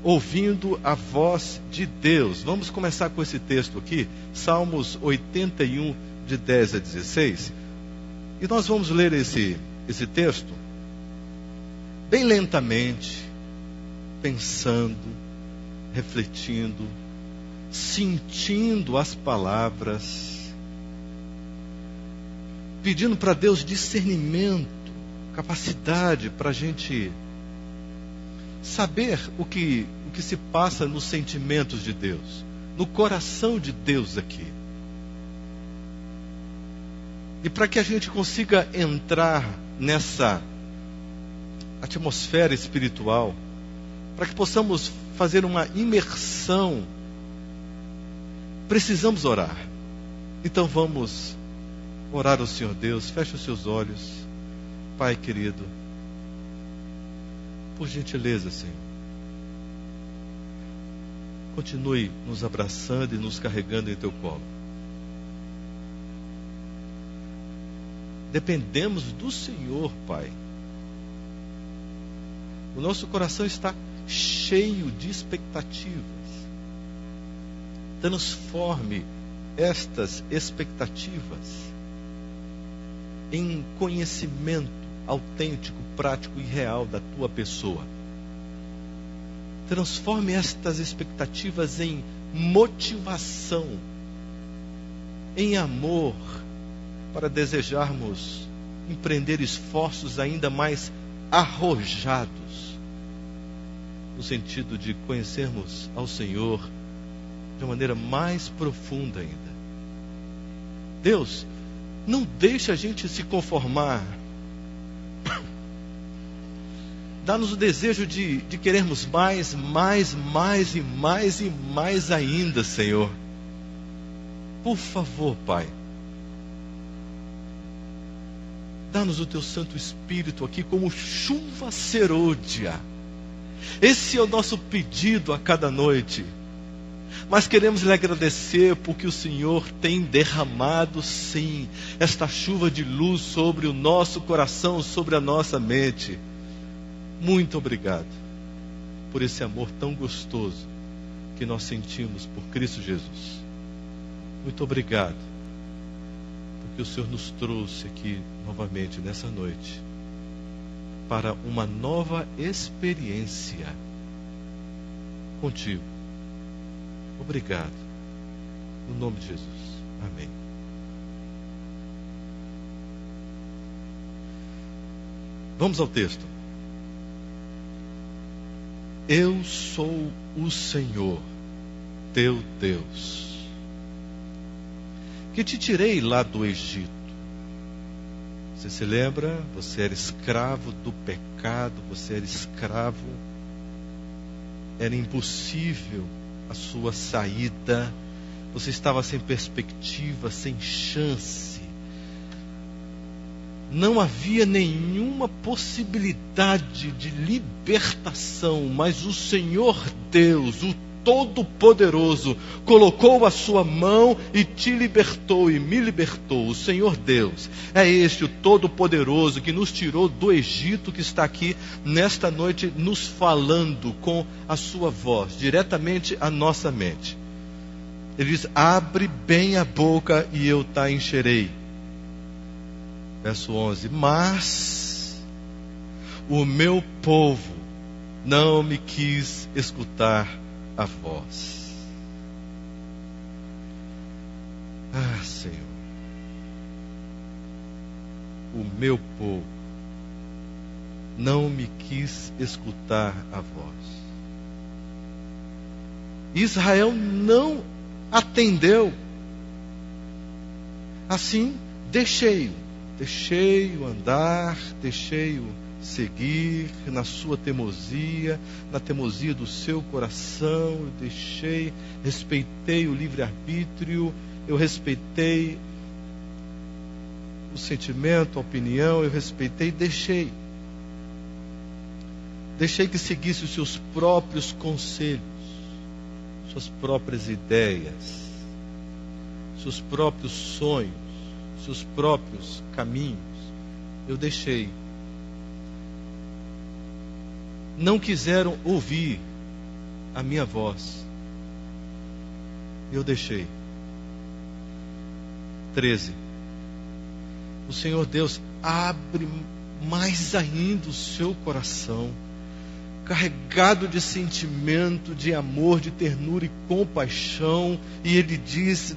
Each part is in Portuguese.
ouvindo a voz de Deus. Vamos começar com esse texto aqui, Salmos 81, de 10 a 16. E nós vamos ler esse texto bem lentamente, pensando, refletindo, sentindo as palavras, pedindo para Deus discernimento, capacidade para a gente saber o que se passa nos sentimentos de Deus, no coração de Deus aqui. E para que a gente consiga entrar nessa atmosfera espiritual, para que possamos fazer uma imersão, precisamos orar. Então vamos orar ao Senhor Deus. Feche os seus olhos. Pai querido, por gentileza, Senhor, continue nos abraçando e nos carregando em Teu colo. Dependemos do Senhor, Pai. O nosso coração está cheio de expectativas. Transforme estas expectativas em conhecimento autêntico, prático e real da Tua pessoa. Transforme estas expectativas em motivação, em amor, para desejarmos empreender esforços ainda mais arrojados, no sentido de conhecermos ao Senhor de uma maneira mais profunda ainda. Deus, não deixa a gente se conformar. Dá-nos o desejo de querermos mais e mais ainda, Senhor. Por favor, Pai. Dá-nos o Teu Santo Espírito aqui como chuva serôdia. Esse é o nosso pedido a cada noite. Mas queremos lhe agradecer porque o Senhor tem derramado, sim, esta chuva de luz sobre o nosso coração, sobre a nossa mente. Muito obrigado por esse amor tão gostoso que nós sentimos por Cristo Jesus. Muito obrigado porque o Senhor nos trouxe aqui novamente nessa noite para uma nova experiência contigo. Obrigado. No nome de Jesus. Amém. Vamos ao texto. Eu sou o Senhor, teu Deus, que te tirei lá do Egito. Você se lembra? Você era escravo do pecado, você era escravo. Era impossível a sua saída. Você estava sem perspectiva, sem chance. Não havia nenhuma possibilidade de libertação, mas o Senhor Deus, o Todo-Poderoso, colocou a sua mão e te libertou e me libertou. O Senhor Deus é este, o Todo-Poderoso, que nos tirou do Egito, que está aqui nesta noite nos falando com a sua voz, diretamente à nossa mente. Ele diz: abre bem a boca e eu te encherei. Verso 11: mas o meu povo não me quis escutar a voz. Ah, Senhor, o meu povo não me quis escutar a voz. Israel não atendeu. Assim, deixei-o andar, deixei-o seguir na sua teimosia, na teimosia do seu coração. Eu respeitei o livre-arbítrio, eu respeitei o sentimento, a opinião, eu respeitei e deixei. Deixei que seguisse os seus próprios conselhos, suas próprias ideias, seus próprios sonhos, seus próprios caminhos. Eu deixei. Não quiseram ouvir a minha voz. Eu deixei. 13. O Senhor Deus abre mais ainda o seu coração, carregado de sentimento, de amor, de ternura e compaixão, e Ele diz,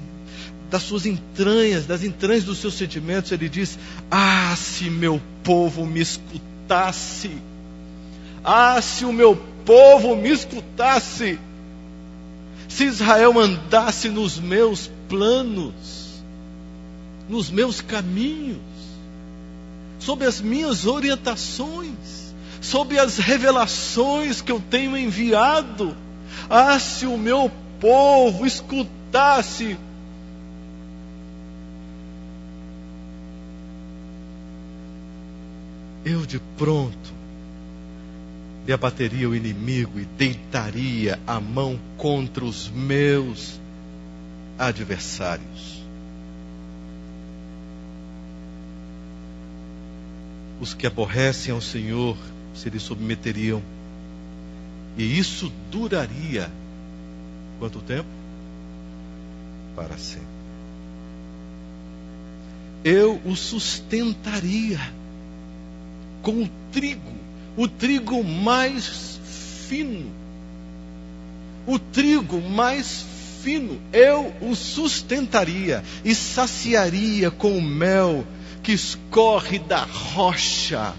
das suas entranhas, das entranhas dos seus sentimentos, Ele diz: ah, se meu povo me escutasse, ah, se o meu povo me escutasse, se Israel andasse nos meus planos, nos meus caminhos, sob as minhas orientações, sob as revelações que eu tenho enviado. Ah, se o meu povo escutasse. Eu de pronto lhe abateria o inimigo e deitaria a mão contra os meus adversários. Os que aborrecem ao Senhor se lhe submeteriam. E isso duraria quanto tempo? Para sempre. Eu o sustentaria com o trigo mais fino. O trigo mais fino. Eu o sustentaria e saciaria com o mel que escorre da rocha,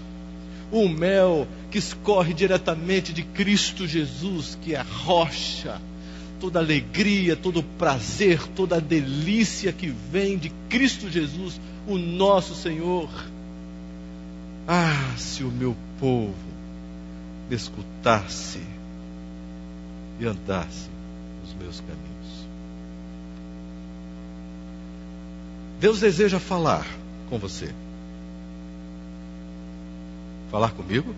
o mel que escorre diretamente de Cristo Jesus, que é a rocha. Toda alegria, todo prazer, toda delícia que vem de Cristo Jesus, o nosso Senhor. Ah, se o meu povo me escutasse e andasse nos meus caminhos. Deus deseja falar com você. Falar comigo?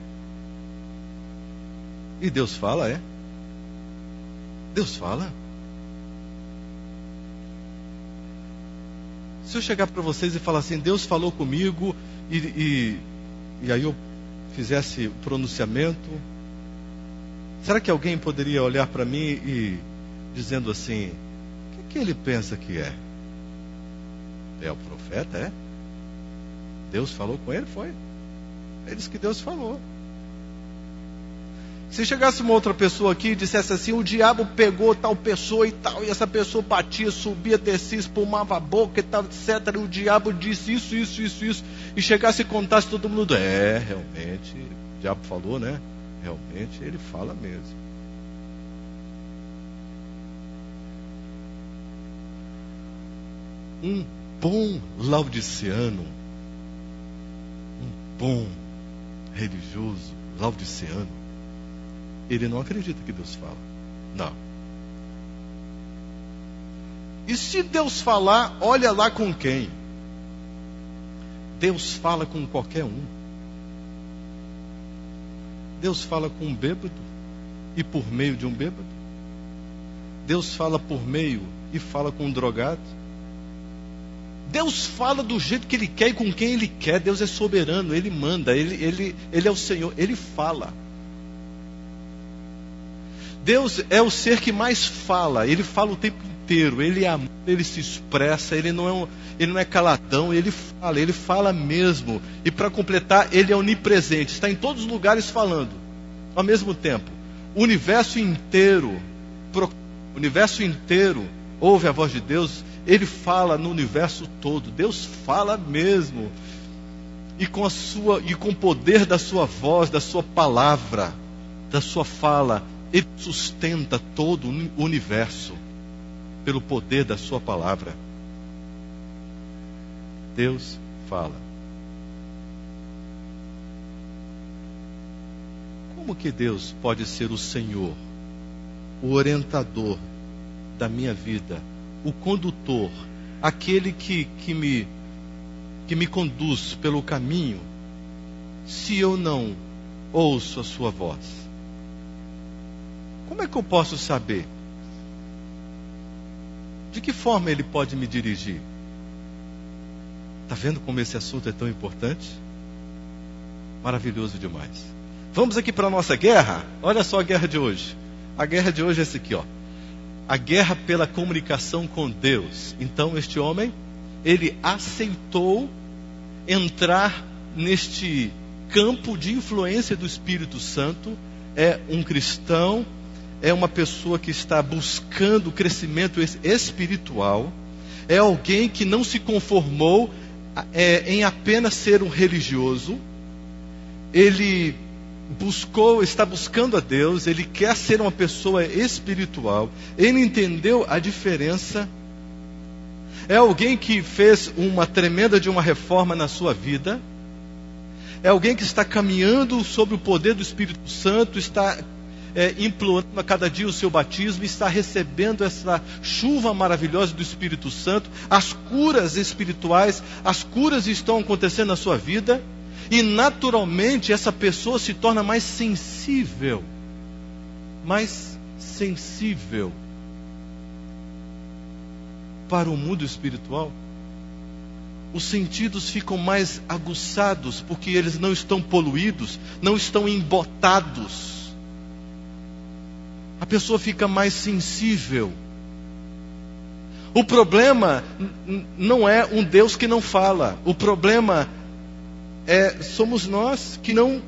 E Deus fala, é? Deus fala. Se eu chegar para vocês e falar assim, Deus falou comigo, e aí eu fizesse o pronunciamento, será que alguém poderia olhar para mim e dizendo assim, o que ele pensa que é? É o profeta, é? Deus falou com ele? Foi. Ele disse que Deus falou. Se chegasse uma outra pessoa aqui e dissesse assim, o diabo pegou tal pessoa e tal, e essa pessoa batia, subia, descia, espumava a boca e tal, etc. E o diabo disse isso, e chegasse e contasse todo mundo, realmente, o diabo falou, né? Realmente, ele fala mesmo. Um bom laodiceano, bom religioso laodiceano, ele não acredita que Deus fala. Não. E se Deus falar, olha lá com quem? Deus fala com qualquer um. Deus fala com um bêbado e por meio de um bêbado. Deus fala por meio e fala com um drogado. Deus fala do jeito que Ele quer e com quem Ele quer. Deus é soberano, Ele manda, Ele é o Senhor, Ele fala. Deus é o ser que mais fala, Ele fala o tempo inteiro, Ele é amor, Ele se expressa, Ele não é caladão, Ele fala mesmo. E para completar, Ele é onipresente, está em todos os lugares falando, ao mesmo tempo. O universo inteiro ouve a voz de Deus. Ele fala no universo todo. Deus fala mesmo. E com o poder da sua voz, da sua palavra, da sua fala, Ele sustenta todo o universo pelo poder da sua palavra. Deus fala. Como que Deus pode ser o Senhor, o orientador da minha vida, o condutor, aquele que me conduz pelo caminho, se eu não ouço a sua voz? Como é que eu posso saber? De que forma Ele pode me dirigir? Está vendo como esse assunto é tão importante? Maravilhoso demais. Vamos aqui para a nossa guerra? Olha só a guerra de hoje. A guerra de hoje é essa aqui, ó. A guerra pela comunicação com Deus. Então este homem, ele aceitou entrar neste campo de influência do Espírito Santo. É um cristão, é uma pessoa que está buscando crescimento espiritual, é alguém que não se conformou em apenas ser um religioso. Ele está buscando a Deus, ele quer ser uma pessoa espiritual, ele entendeu a diferença. É alguém que fez uma tremenda de uma reforma na sua vida, é alguém que está caminhando sob o poder do Espírito Santo, está implorando a cada dia o seu batismo, está recebendo essa chuva maravilhosa do Espírito Santo, as curas espirituais, as curas estão acontecendo na sua vida, e naturalmente essa pessoa se torna mais sensível para o mundo espiritual. Os sentidos ficam mais aguçados, porque eles não estão poluídos, não estão embotados. A pessoa fica mais sensível. O problema não é um Deus que não fala. O problema somos nós que não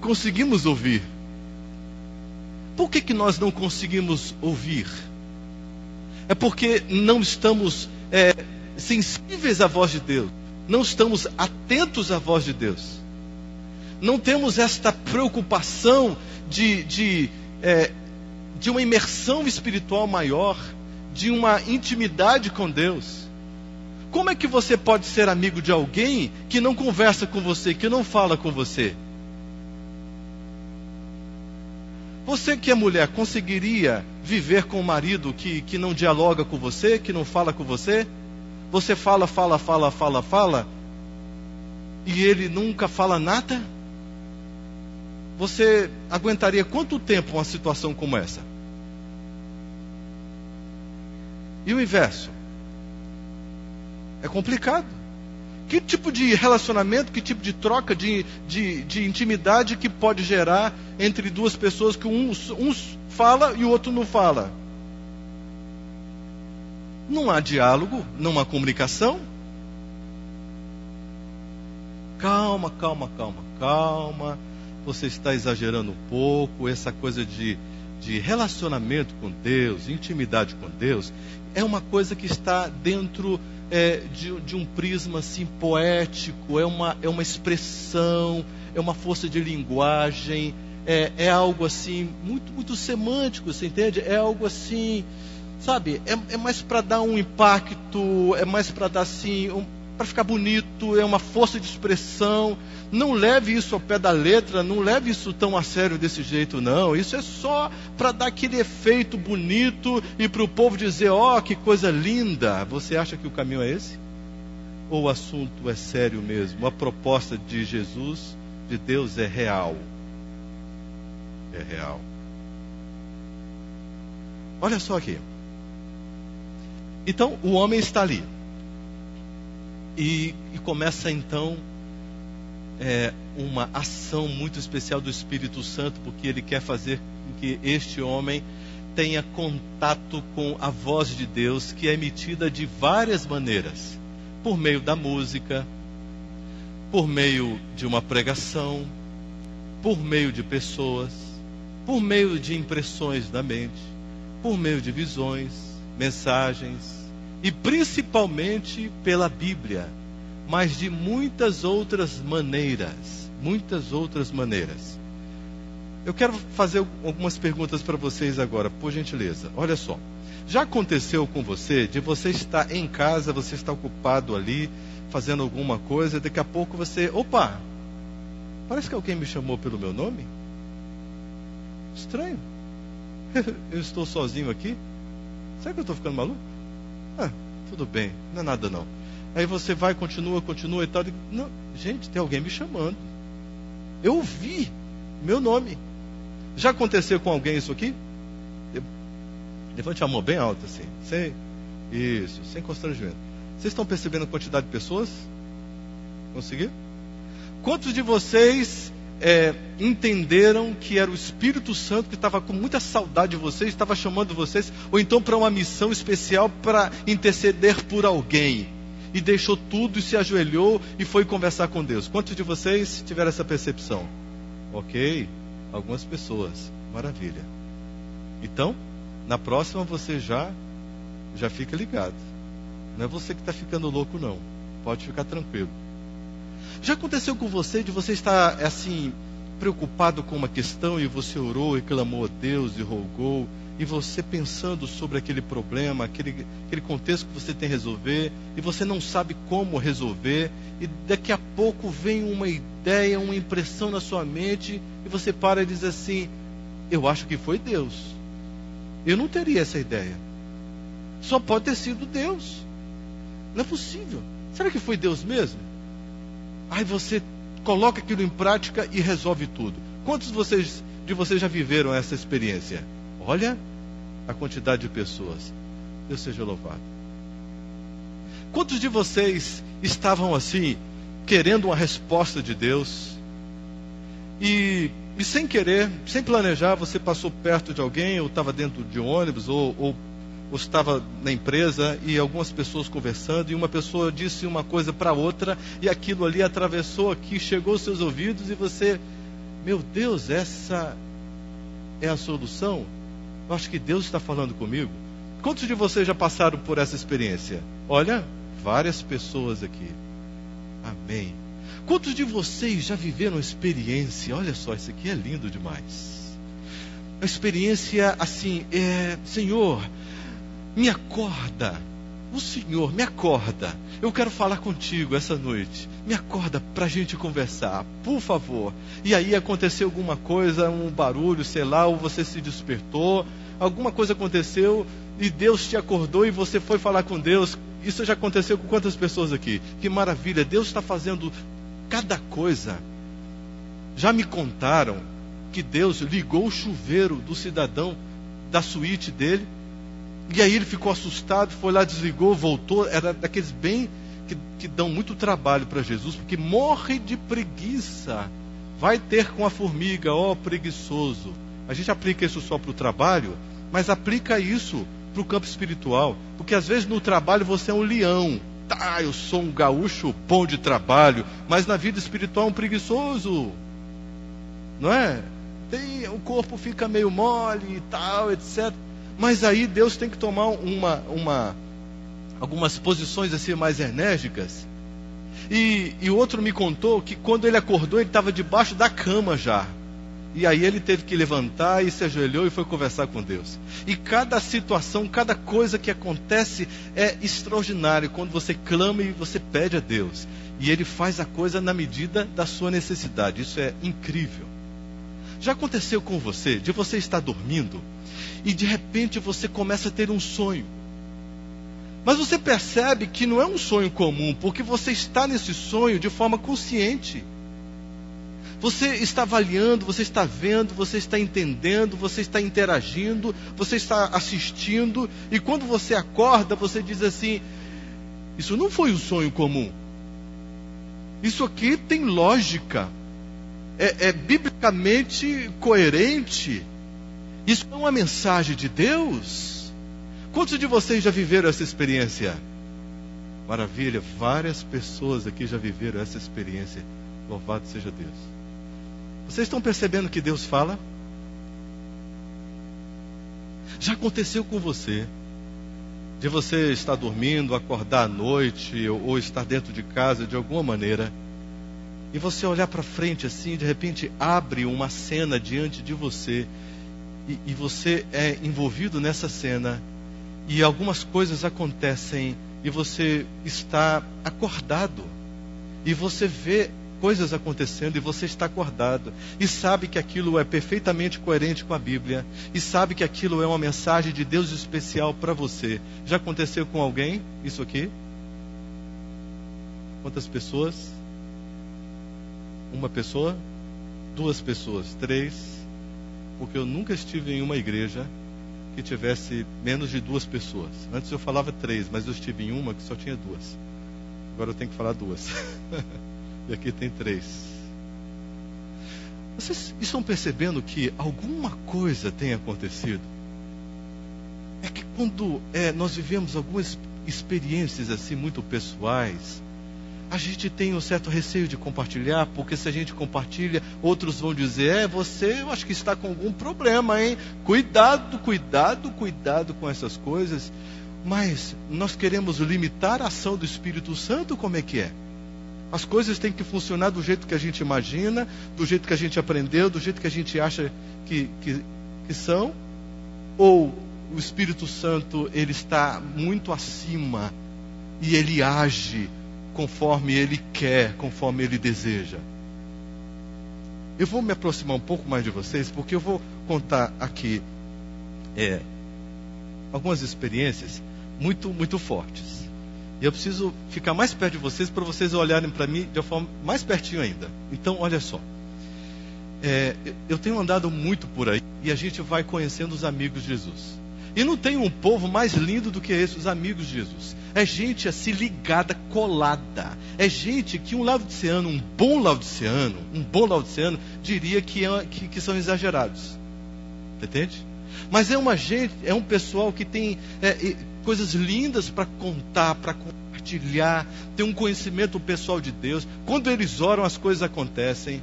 conseguimos ouvir. Por que nós não conseguimos ouvir? É porque não estamos sensíveis à voz de Deus. Não estamos atentos à voz de Deus. Não temos esta preocupação de uma imersão espiritual maior, de uma intimidade com Deus. Como é que você pode ser amigo de alguém que não conversa com você, que não fala com você? Você que é mulher, conseguiria viver com um marido que não dialoga com você, que não fala com você? Você fala, e ele nunca fala nada? Você aguentaria quanto tempo uma situação como essa? E o inverso? É complicado. Que tipo de relacionamento, que tipo de troca, de intimidade que pode gerar entre duas pessoas que um fala e o outro não fala? Não há diálogo, não há comunicação. Calma. Você está exagerando um pouco. Essa coisa de relacionamento com Deus, intimidade com Deus, é uma coisa que está dentro de um prisma assim, poético, é uma expressão, é uma força de linguagem, é algo assim, muito, muito semântico, você entende? É algo assim, sabe, é mais para dar um impacto, é mais para dar assim, para ficar bonito, é uma força de expressão. Não leve isso ao pé da letra, não leve isso tão a sério desse jeito, não. Isso é só para dar aquele efeito bonito e para o povo dizer, ó, que coisa linda. Você acha que o caminho é esse? Ou o assunto é sério mesmo? A proposta de Jesus, de Deus, é real. É real. Olha só aqui. Então, o homem está ali. E começa então uma ação muito especial do Espírito Santo, porque ele quer fazer com que este homem tenha contato com a voz de Deus, que é emitida de várias maneiras, por meio da música, por meio de uma pregação, por meio de pessoas, por meio de impressões da mente, por meio de visões, mensagens, e principalmente pela Bíblia, mas de muitas outras maneiras. Eu quero fazer algumas perguntas para vocês agora, por gentileza. Olha só, já aconteceu com você de você estar em casa, você está ocupado ali, fazendo alguma coisa, daqui a pouco você, opa, parece que alguém me chamou pelo meu nome? Estranho. Eu estou sozinho aqui? Será que eu estou ficando maluco? Tudo bem, não é nada não. Aí você vai, continua e tal. Não, gente, tem alguém me chamando. Eu ouvi meu nome. Já aconteceu com alguém isso aqui? Levante a mão bem alta assim. Sem constrangimento. Vocês estão percebendo a quantidade de pessoas? Conseguiu? Quantos de vocês entenderam que era o Espírito Santo que estava com muita saudade de vocês, estava chamando vocês, ou então para uma missão especial para interceder por alguém. E deixou tudo e se ajoelhou e foi conversar com Deus. Quantos de vocês tiveram essa percepção? Ok, algumas pessoas. Maravilha. Então, na próxima você já fica ligado. Não é você que está ficando louco, não. Pode ficar tranquilo. Já aconteceu com você de você estar assim, preocupado com uma questão e você orou e clamou a Deus e rogou, e você pensando sobre aquele problema, aquele contexto que você tem que resolver, e você não sabe como resolver, e daqui a pouco vem uma ideia, uma impressão na sua mente, e você para e diz assim: eu acho que foi Deus. Eu não teria essa ideia. Só pode ter sido Deus. Não é possível. Será que foi Deus mesmo? Aí você coloca aquilo em prática e resolve tudo. Quantos de vocês já viveram essa experiência? Olha a quantidade de pessoas. Deus seja louvado. Quantos de vocês estavam assim, querendo uma resposta de Deus, e sem querer, sem planejar, você passou perto de alguém, ou estava dentro de um ônibus, ou estava na empresa, e algumas pessoas conversando, e uma pessoa disse uma coisa para outra, e aquilo ali atravessou aqui, chegou aos seus ouvidos, e você, meu Deus, essa é a solução? Eu acho que Deus está falando comigo. Quantos de vocês já passaram por essa experiência? Olha, várias pessoas aqui. Amém. Quantos de vocês já viveram a experiência? Olha só, isso aqui é lindo demais. A experiência assim, Senhor, me acorda. O Senhor me acorda. Eu quero falar contigo essa noite. Me acorda para a gente conversar, por favor. E aí aconteceu alguma coisa, um barulho, sei lá, ou você se despertou, alguma coisa aconteceu e Deus te acordou e você foi falar com Deus. Isso já aconteceu com quantas pessoas aqui? Que maravilha, Deus está fazendo cada coisa. Já me contaram que Deus ligou o chuveiro do cidadão da suíte dele, e aí ele ficou assustado, foi lá, desligou, voltou. Era daqueles bem que dão muito trabalho para Jesus, porque morre de preguiça. Vai ter com a formiga, ó preguiçoso. A gente aplica isso só para o trabalho, mas aplica isso para o campo espiritual, porque às vezes no trabalho você é um leão. Tá, eu sou um gaúcho bom de trabalho, mas na vida espiritual é um preguiçoso, não é? O corpo fica meio mole e tal, etc. Mas aí Deus tem que tomar algumas posições assim mais enérgicas. E o outro me contou que quando ele acordou, ele estava debaixo da cama já. E aí ele teve que levantar e se ajoelhou e foi conversar com Deus. E cada situação, cada coisa que acontece é extraordinário quando você clama e você pede a Deus. E Ele faz a coisa na medida da sua necessidade. Isso é incrível. Já aconteceu com você, de você estar dormindo e de repente você começa a ter um sonho. Mas você percebe que não é um sonho comum, porque você está nesse sonho de forma consciente. Você está avaliando, você está vendo, você está entendendo, você está interagindo, você está assistindo, e quando você acorda, você diz assim: isso não foi um sonho comum. Isso aqui tem lógica, é biblicamente coerente. Isso é uma mensagem de Deus. Quantos de vocês já viveram essa experiência? Maravilha, várias pessoas aqui já viveram essa experiência. Louvado seja Deus. Vocês estão percebendo que Deus fala? Já aconteceu com você, de você estar dormindo, acordar à noite, ou estar dentro de casa de alguma maneira, e você olhar para frente assim, de repente abre uma cena diante de você, e você é envolvido nessa cena, e algumas coisas acontecem, e você está acordado, e você vê coisas acontecendo, e você está acordado, e sabe que aquilo é perfeitamente coerente com a Bíblia, e sabe que aquilo é uma mensagem de Deus especial para você. Já aconteceu com alguém isso aqui? Quantas pessoas? Uma pessoa? 2 pessoas? 3? Porque eu nunca estive em uma igreja que tivesse menos de 2 pessoas. Antes eu falava 3, mas eu estive em uma que só tinha 2. Agora eu tenho que falar 2. E aqui tem 3. Vocês estão percebendo que alguma coisa tem acontecido? É que quando nós vivemos algumas experiências assim muito pessoais, a gente tem um certo receio de compartilhar, porque se a gente compartilha, outros vão dizer, você, eu acho que está com algum problema, hein? Cuidado, cuidado, cuidado com essas coisas. Mas nós queremos limitar a ação do Espírito Santo, como é que é? As coisas têm que funcionar do jeito que a gente imagina, do jeito que a gente aprendeu, do jeito que a gente acha que são? Ou o Espírito Santo, ele está muito acima e ele age conforme ele quer, conforme ele deseja? Eu vou me aproximar um pouco mais de vocês, porque eu vou contar aqui algumas experiências muito, muito fortes. E eu preciso ficar mais perto de vocês para vocês olharem para mim de uma forma mais pertinho ainda. Então, olha só. Eu tenho andado muito por aí e a gente vai conhecendo os amigos de Jesus. E não tem um povo mais lindo do que esse, os amigos de Jesus. É gente assim ligada, colada. É gente que um bom laodiceano, diria que são exagerados. Entende? Mas é um pessoal que tem coisas lindas para contar, para compartilhar, tem um conhecimento pessoal de Deus. Quando eles oram, as coisas acontecem.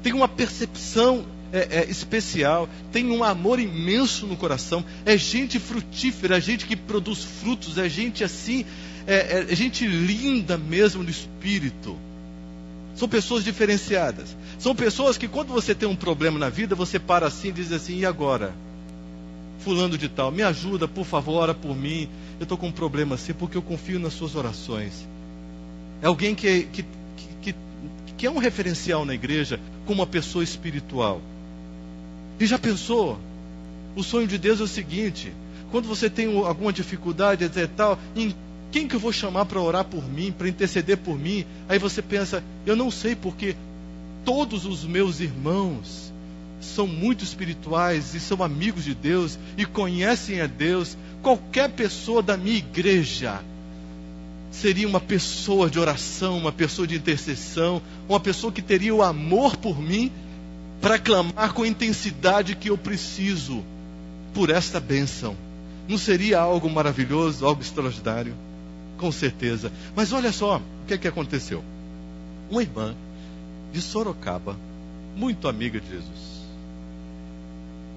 Tem uma percepção especial, tem um amor imenso no coração. É gente frutífera, é gente que produz frutos, é gente assim, é gente linda mesmo no espírito. São pessoas diferenciadas. São pessoas que quando você tem um problema na vida, você para assim e diz assim, e agora? Fulano de tal, me ajuda, por favor, ora por mim. Eu estou com um problema assim, porque eu confio nas suas orações. É alguém que é um referencial na igreja como uma pessoa espiritual. E já pensou? O sonho de Deus é o seguinte: quando você tem alguma dificuldade, etc. tal, em quem que eu vou chamar para orar por mim, para interceder por mim? Aí você pensa, eu não sei, porque todos os meus irmãos são muito espirituais e são amigos de Deus e conhecem a Deus. Qualquer pessoa da minha igreja seria uma pessoa de oração, uma pessoa de intercessão, uma pessoa que teria o amor por mim para clamar com a intensidade que eu preciso por esta bênção. Não seria algo maravilhoso, algo extraordinário? Com certeza. Mas olha só o que aconteceu. Uma irmã de Sorocaba, muito amiga de Jesus,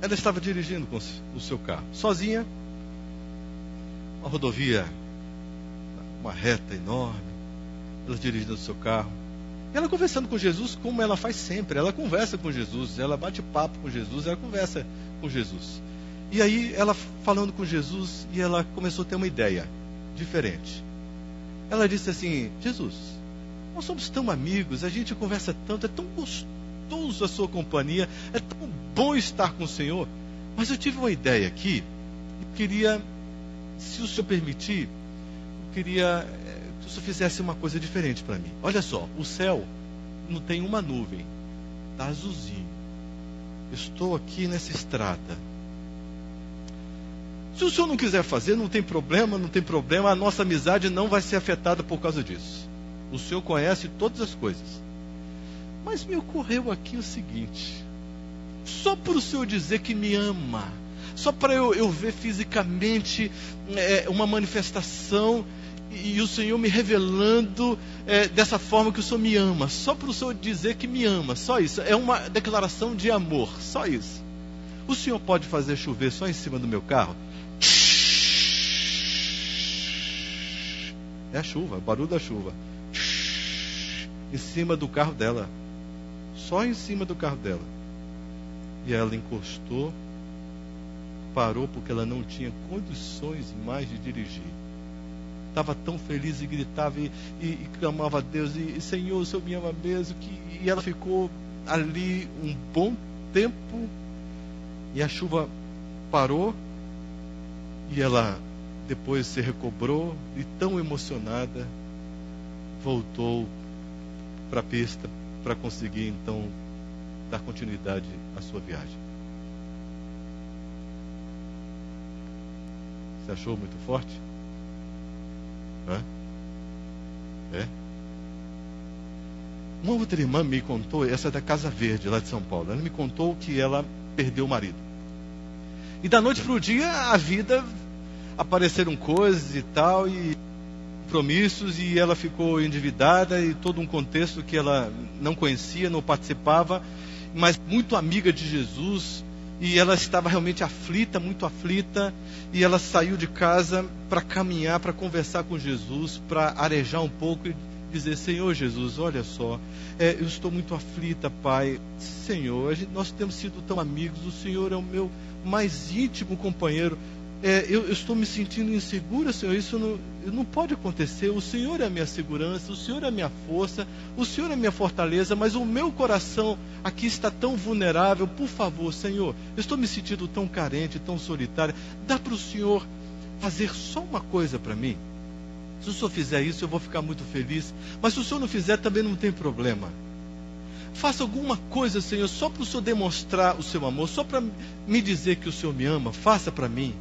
ela estava dirigindo com o seu carro, sozinha, uma rodovia, uma reta enorme, ela dirigindo o seu carro, e ela conversando com Jesus, como ela faz sempre. Ela conversa com Jesus, ela bate papo com Jesus, ela conversa com Jesus. E aí ela falando com Jesus, e ela começou a ter uma ideia diferente. Ela disse assim, Jesus, nós somos tão amigos, a gente conversa tanto, é tão gostoso a sua companhia, é tão bom estar com o Senhor, mas eu tive uma ideia aqui, e queria, se o Senhor permitir, eu queria que o Senhor fizesse uma coisa diferente para mim. Olha só, o céu não tem uma nuvem, está azulzinho. Estou aqui nessa estrada. Se o Senhor não quiser fazer, não tem problema, a nossa amizade não vai ser afetada por causa disso. O Senhor conhece todas as coisas. Mas me ocorreu aqui o seguinte: só por o Senhor dizer que me ama, só para eu ver fisicamente uma manifestação e o Senhor me revelando dessa forma que o Senhor me ama, só para o Senhor dizer que me ama, só isso, é uma declaração de amor, só isso. O Senhor pode fazer chover só em cima do meu carro? É a chuva, o barulho da chuva. Em cima do carro dela. Só em cima do carro dela. E ela encostou, parou porque ela não tinha condições mais de dirigir. Estava tão feliz e gritava e clamava a Deus, e Senhor, o Senhor me ama mesmo, e ela ficou ali um bom tempo, e a chuva parou, e ela depois se recobrou, e tão emocionada, voltou para a pista, para conseguir então dar continuidade à sua viagem. Você achou muito forte? Hã? É? Uma outra irmã me contou, essa é da Casa Verde, lá de São Paulo. Ela me contou que ela perdeu o marido. E da noite para o dia, a vida, apareceram coisas e tal, e compromissos, e ela ficou endividada, e todo um contexto que ela não conhecia, não participava, mas muito amiga de Jesus, e ela estava realmente aflita, muito aflita, e ela saiu de casa para caminhar, para conversar com Jesus, para arejar um pouco e dizer: Senhor Jesus, olha só, eu estou muito aflita, Pai. Senhor, nós temos sido tão amigos, o Senhor é o meu mais íntimo companheiro. Eu estou me sentindo insegura, Senhor, isso não pode acontecer. O Senhor é a minha segurança, o Senhor é a minha força, o Senhor é a minha fortaleza, mas o meu coração aqui está tão vulnerável. Por favor, Senhor, eu estou me sentindo tão carente, tão solitária. Dá para o Senhor fazer só uma coisa para mim? Se o Senhor fizer isso, eu vou ficar muito feliz. Mas se o Senhor não fizer, também não tem problema. Faça alguma coisa, Senhor, só para o Senhor demonstrar o seu amor, só para me dizer que o Senhor me ama. Faça para mim.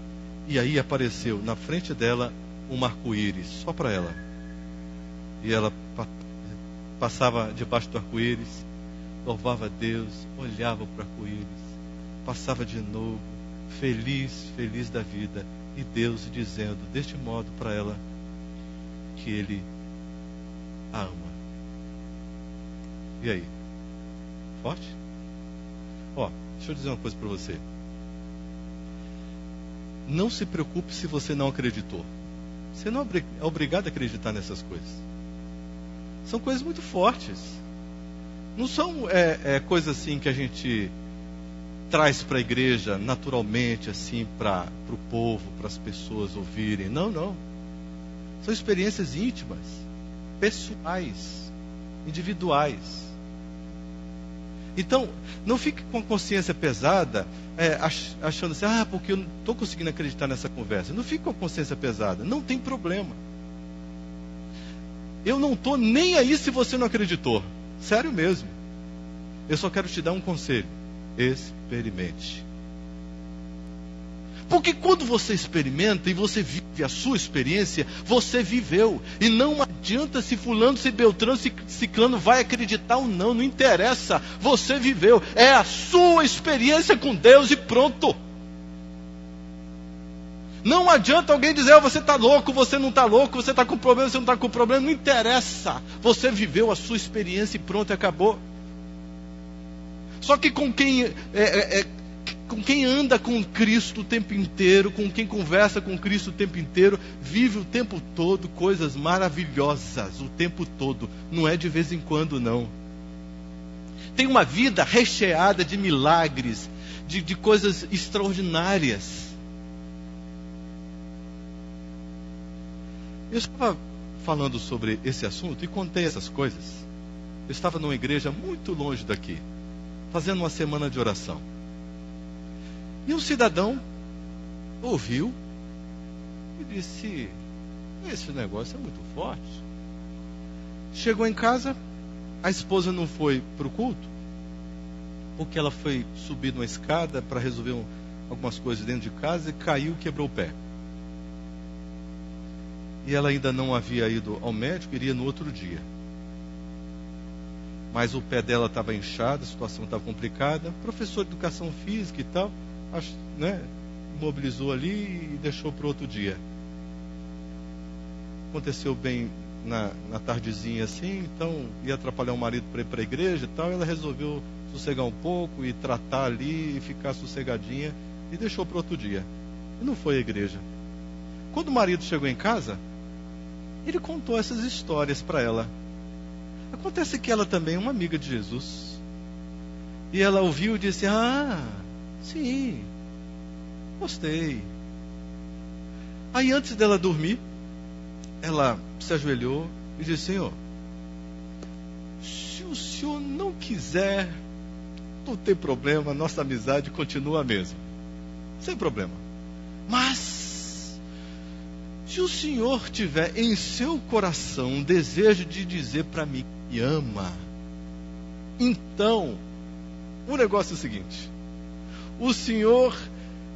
E aí apareceu na frente dela um arco-íris, só para ela. E ela passava debaixo do arco-íris, louvava a Deus, olhava para o arco-íris, passava de novo, feliz, feliz da vida. E Deus dizendo deste modo para ela que Ele a ama. E aí? Forte? Deixa eu dizer uma coisa para você. Não se preocupe se você não acreditou. Você não é obrigado a acreditar nessas coisas. São coisas muito fortes. Não são coisas assim que a gente traz para a igreja naturalmente, assim, para o povo, para as pessoas ouvirem. Não, não. São experiências íntimas, pessoais, individuais. Então, não fique com a consciência pesada, achando assim: porque eu não estou conseguindo acreditar nessa conversa. Não fique com a consciência pesada, não tem problema. Eu não estou nem aí se você não acreditou. Sério mesmo. Eu só quero te dar um conselho: experimente. Porque quando você experimenta e você vive a sua experiência, você viveu. E não adianta se fulano, se beltrano, se ciclano vai acreditar ou não, não interessa. Você viveu. É a sua experiência com Deus e pronto. Não adianta alguém dizer: você está louco, você não está louco, você está com problema, você não está com problema. Não interessa. Você viveu a sua experiência e pronto, acabou. Só que com quem anda com Cristo o tempo inteiro, com quem conversa com Cristo o tempo inteiro, vive o tempo todo coisas maravilhosas, o tempo todo. Não é de vez em quando, não. Tem uma vida recheada de milagres, de coisas extraordinárias. Eu estava falando sobre esse assunto e contei essas coisas. Eu estava numa igreja muito longe daqui, fazendo uma semana de oração. E um cidadão ouviu e disse: esse negócio é muito forte. Chegou em casa, a esposa não foi para o culto, porque ela foi subir numa escada para resolver algumas coisas dentro de casa e caiu e quebrou o pé. E ela ainda não havia ido ao médico, iria no outro dia. Mas o pé dela estava inchado, a situação estava complicada. Professor de educação física e tal, imobilizou ali e deixou para o outro dia. Aconteceu bem na tardezinha assim, então ia atrapalhar o marido para ir para a igreja e tal. Ela resolveu sossegar um pouco e tratar ali e ficar sossegadinha e deixou para o outro dia. E não foi à igreja. Quando o marido chegou em casa, ele contou essas histórias para ela. Acontece que ela também é uma amiga de Jesus. E ela ouviu e disse: sim, gostei. Aí antes dela dormir, ela se ajoelhou e disse: Senhor, se o Senhor não quiser, não tem problema, nossa amizade continua a mesma, sem problema. Mas se o Senhor tiver em seu coração um desejo de dizer para mim que me ama, então o negócio é o seguinte: o Senhor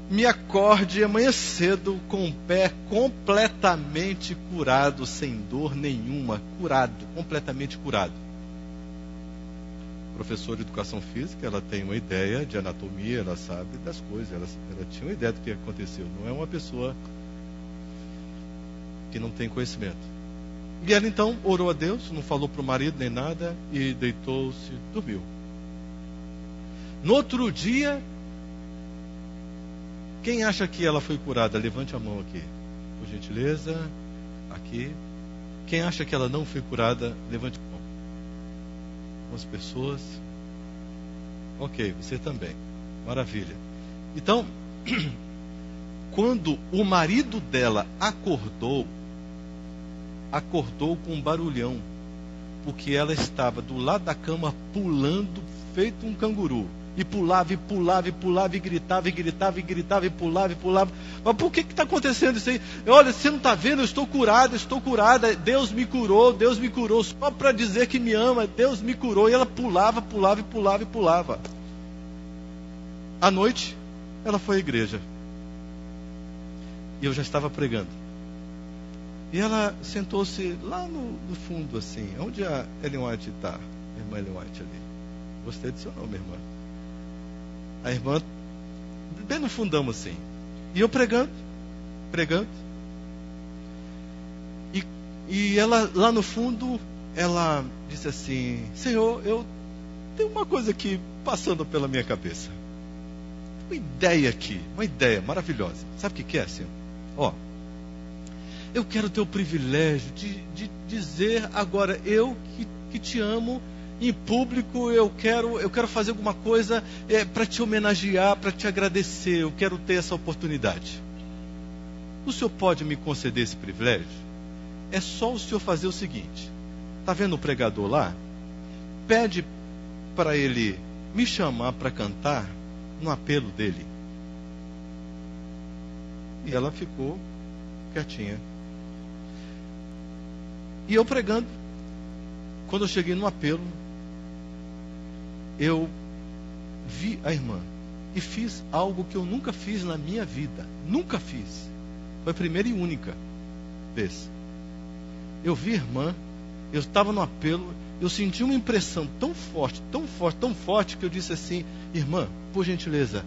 me acorde amanhã cedo com o pé completamente curado, sem dor nenhuma, curado, completamente curado. professora de educação física, ela tem uma ideia de anatomia, ela sabe das coisas, ela tinha uma ideia do que aconteceu. Não é uma pessoa que não tem conhecimento. E ela então orou a Deus, não falou para o marido nem nada, e deitou-se, dormiu. No outro dia, quem acha que ela foi curada? Levante a mão aqui, por gentileza. Aqui. Quem acha que ela não foi curada? Levante a mão. Algumas pessoas. Ok, você também. Maravilha. Então, quando o marido dela acordou com um barulhão, porque ela estava do lado da cama pulando, feito um canguru. E pulava, e pulava, e pulava, e gritava, e gritava, e gritava, e pulava, e pulava. Mas por que está acontecendo isso aí? Olha, você não está vendo? Eu estou curada. Deus me curou, só para dizer que me ama, Deus me curou. E ela pulava, pulava, e pulava, e pulava. À noite, ela foi à igreja. E eu já estava pregando. E ela sentou-se lá no fundo, assim, onde a Ellen White está, a irmã Ellen White ali. Gostei do seu nome, irmã. A irmã, bem no fundão assim. E eu pregando. E ela, lá no fundo, ela disse assim: Senhor, eu tenho uma coisa aqui passando pela minha cabeça. Uma ideia aqui, uma ideia maravilhosa. Sabe o que é, Senhor? Ó, eu quero ter o privilégio de dizer agora, eu que te amo, em público, eu quero fazer alguma coisa para te homenagear, para te agradecer. Eu quero ter essa oportunidade. O senhor pode me conceder esse privilégio? É só o senhor fazer o seguinte: está vendo o pregador lá? Pede para ele me chamar para cantar no apelo dele. E ela ficou quietinha. E eu pregando. Quando eu cheguei no apelo, eu vi a irmã e fiz algo que eu nunca fiz na minha vida. Nunca fiz. Foi a primeira e única vez. Eu vi a irmã, eu estava no apelo, eu senti uma impressão tão forte, que eu disse assim: irmã, por gentileza,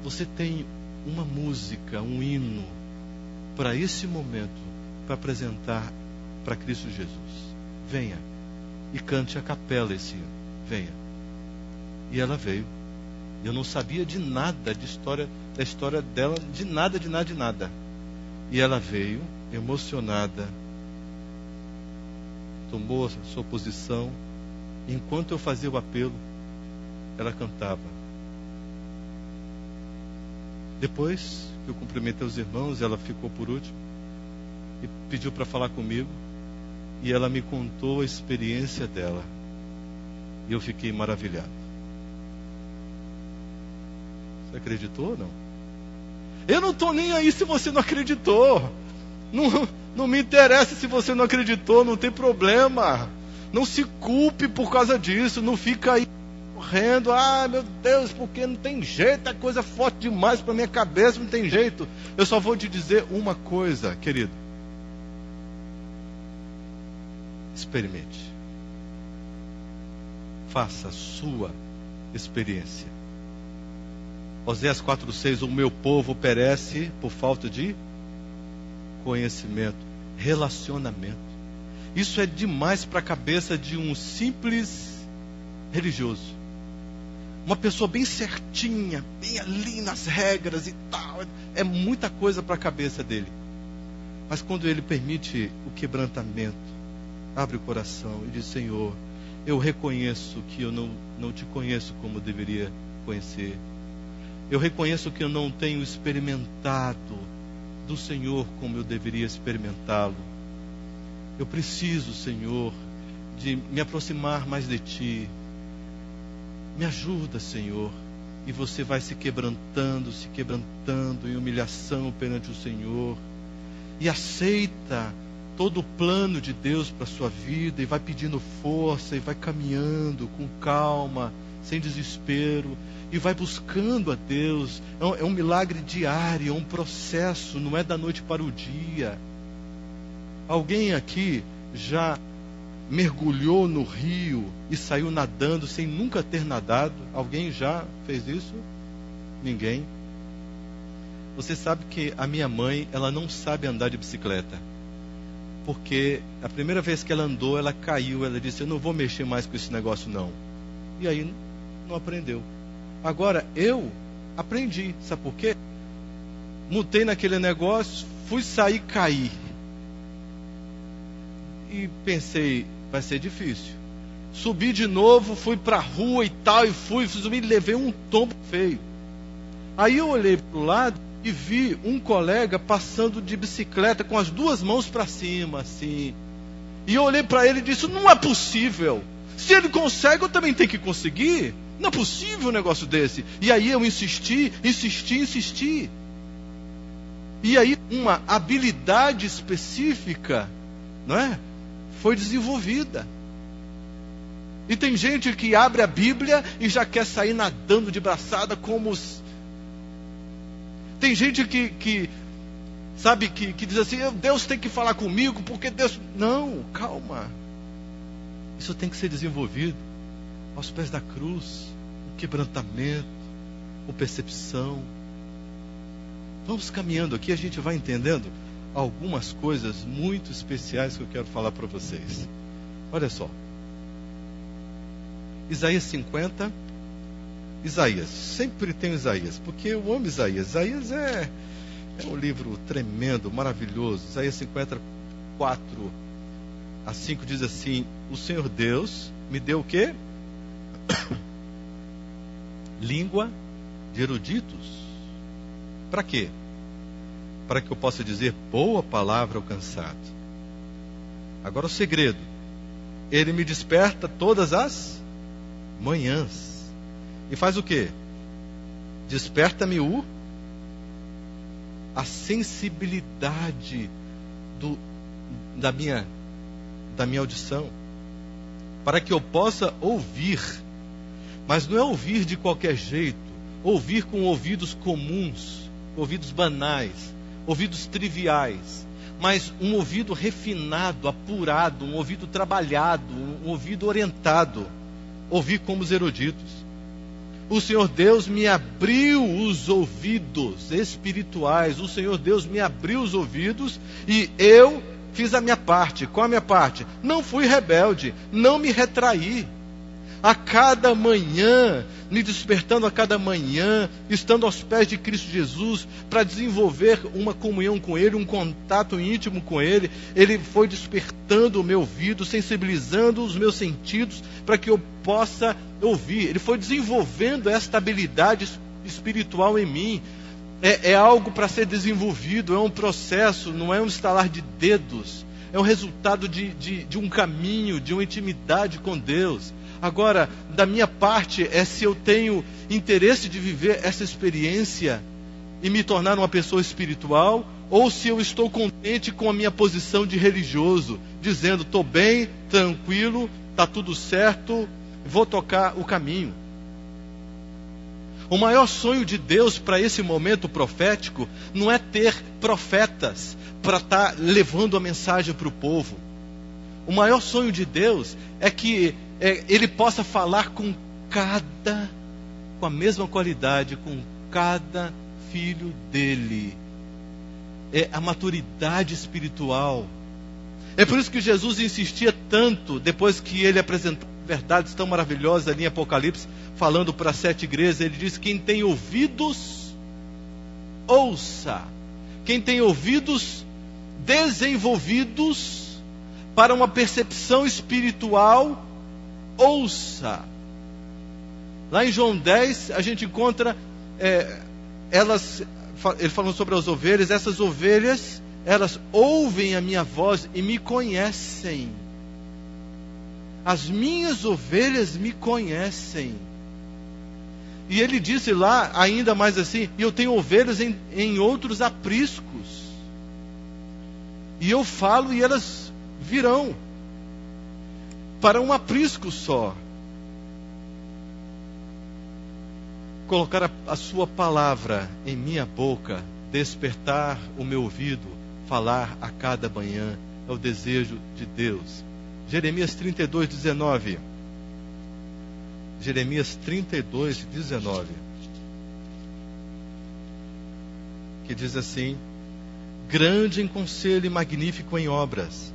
você tem uma música, um hino para esse momento, para apresentar para Cristo Jesus. Venha e cante a capela esse hino. Venha. E ela veio. Eu não sabia de nada da história dela, de nada. E ela veio, emocionada, tomou a sua posição. Enquanto eu fazia o apelo, ela cantava. Depois que eu cumprimentei os irmãos, ela ficou por último e pediu para falar comigo. E ela me contou a experiência dela. E eu fiquei maravilhado. Você acreditou ou não? Eu não estou nem aí se você não acreditou. Não me interessa se você não acreditou, não tem problema. Não se culpe por causa disso. Não fica aí correndo. Ah, meu Deus, porque não tem jeito. É coisa forte demais para minha cabeça, não tem jeito. Eu só vou te dizer uma coisa, querido. Experimente. Faça a sua experiência. Oséias 4:6: o meu povo perece por falta de conhecimento, relacionamento. Isso é demais para a cabeça de um simples religioso. Uma pessoa bem certinha, bem ali nas regras e tal. É muita coisa para a cabeça dele. Mas quando ele permite o quebrantamento, abre o coração e diz: Senhor, eu reconheço que eu não te conheço como deveria conhecer. Eu reconheço que eu não tenho experimentado do Senhor como eu deveria experimentá-lo. Eu preciso, Senhor, de me aproximar mais de Ti. Me ajuda, Senhor. E você vai se quebrantando em humilhação perante o Senhor. E aceita todo o plano de Deus para a sua vida, e vai pedindo força, e vai caminhando com calma, sem desespero, e vai buscando a Deus. É um milagre diário, é um processo, não é da noite para o dia. Alguém aqui já mergulhou no rio e saiu nadando sem nunca ter nadado? Alguém já fez isso? Ninguém. Você sabe que a minha mãe, ela não sabe andar de bicicleta. Porque a primeira vez que ela andou, ela caiu. Ela disse, eu não vou mexer mais com esse negócio não. E aí não aprendeu. Agora eu aprendi. Sabe por quê? Mutei naquele negócio, fui sair e caí. E pensei, vai ser difícil. Subi de novo, fui para a rua e tal, e fui levei um tombo feio. Aí eu olhei para o lado e vi um colega passando de bicicleta com as duas mãos para cima, assim. E eu olhei para ele e disse, não é possível. Se ele consegue, eu também tenho que conseguir. Não é possível um negócio desse. E aí eu insisti. E aí uma habilidade específica, não é? Foi desenvolvida. E tem gente que abre a Bíblia e já quer sair nadando de braçada como os... Tem gente que sabe, que diz assim, Deus tem que falar comigo, porque Deus... Não, calma. Isso tem que ser desenvolvido aos pés da cruz, o quebrantamento, a percepção. Vamos caminhando aqui, a gente vai entendendo algumas coisas muito especiais que eu quero falar para vocês. Olha só. Isaías 50. Isaías, sempre tem Isaías, porque eu amo Isaías. Isaías é um livro tremendo, maravilhoso. Isaías 50, 4 a 5 diz assim, o Senhor Deus me deu o quê? Língua de eruditos. Para quê? Para que eu possa dizer boa palavra ao cansado. Agora o segredo. Ele me desperta todas as manhãs. E faz o quê? Desperta-me a sensibilidade da minha audição. Para que eu possa ouvir. Mas não é ouvir de qualquer jeito. Ouvir com ouvidos comuns, ouvidos banais, ouvidos triviais. Mas um ouvido refinado, apurado, um ouvido trabalhado, um ouvido orientado. Ouvir como os eruditos. O Senhor Deus me abriu os ouvidos espirituais. O Senhor Deus me abriu os ouvidos e eu fiz a minha parte. Qual a minha parte? Não fui rebelde, não me retraí. A cada manhã, me despertando a cada manhã, estando aos pés de Cristo Jesus, para desenvolver uma comunhão com Ele, um contato íntimo com Ele. Ele foi despertando o meu ouvido, sensibilizando os meus sentidos, para que eu possa ouvir. Ele foi desenvolvendo esta habilidade espiritual em mim. É algo para ser desenvolvido, é um processo, não é um estalar de dedos. É um resultado de um caminho, de uma intimidade com Deus. Agora, da minha parte, é se eu tenho interesse de viver essa experiência e me tornar uma pessoa espiritual, ou se eu estou contente com a minha posição de religioso, dizendo, estou bem, tranquilo, está tudo certo, vou tocar o caminho. O maior sonho de Deus para esse momento profético não é ter profetas para estar levando a mensagem para o povo. O maior sonho de Deus é que Ele possa falar com a mesma qualidade, com cada filho dele. É a maturidade espiritual. É por isso que Jesus insistia tanto, depois que ele apresentou verdades tão maravilhosas ali em Apocalipse, falando para 7 igrejas, ele diz, quem tem ouvidos, ouça. Quem tem ouvidos desenvolvidos para uma percepção espiritual, ouça. Lá em João 10, a gente encontra ele falando sobre as ovelhas. Essas ovelhas, elas ouvem a minha voz e me conhecem. As minhas ovelhas me conhecem. E ele disse lá, ainda mais assim, e eu tenho ovelhas em outros apriscos. E eu falo e elas virão para um aprisco só. Colocar a sua palavra em minha boca, despertar o meu ouvido, falar a cada manhã, é o desejo de Deus. Jeremias 32, 19. Jeremias 32, 19. Que diz assim: grande em conselho e magnífico em obras,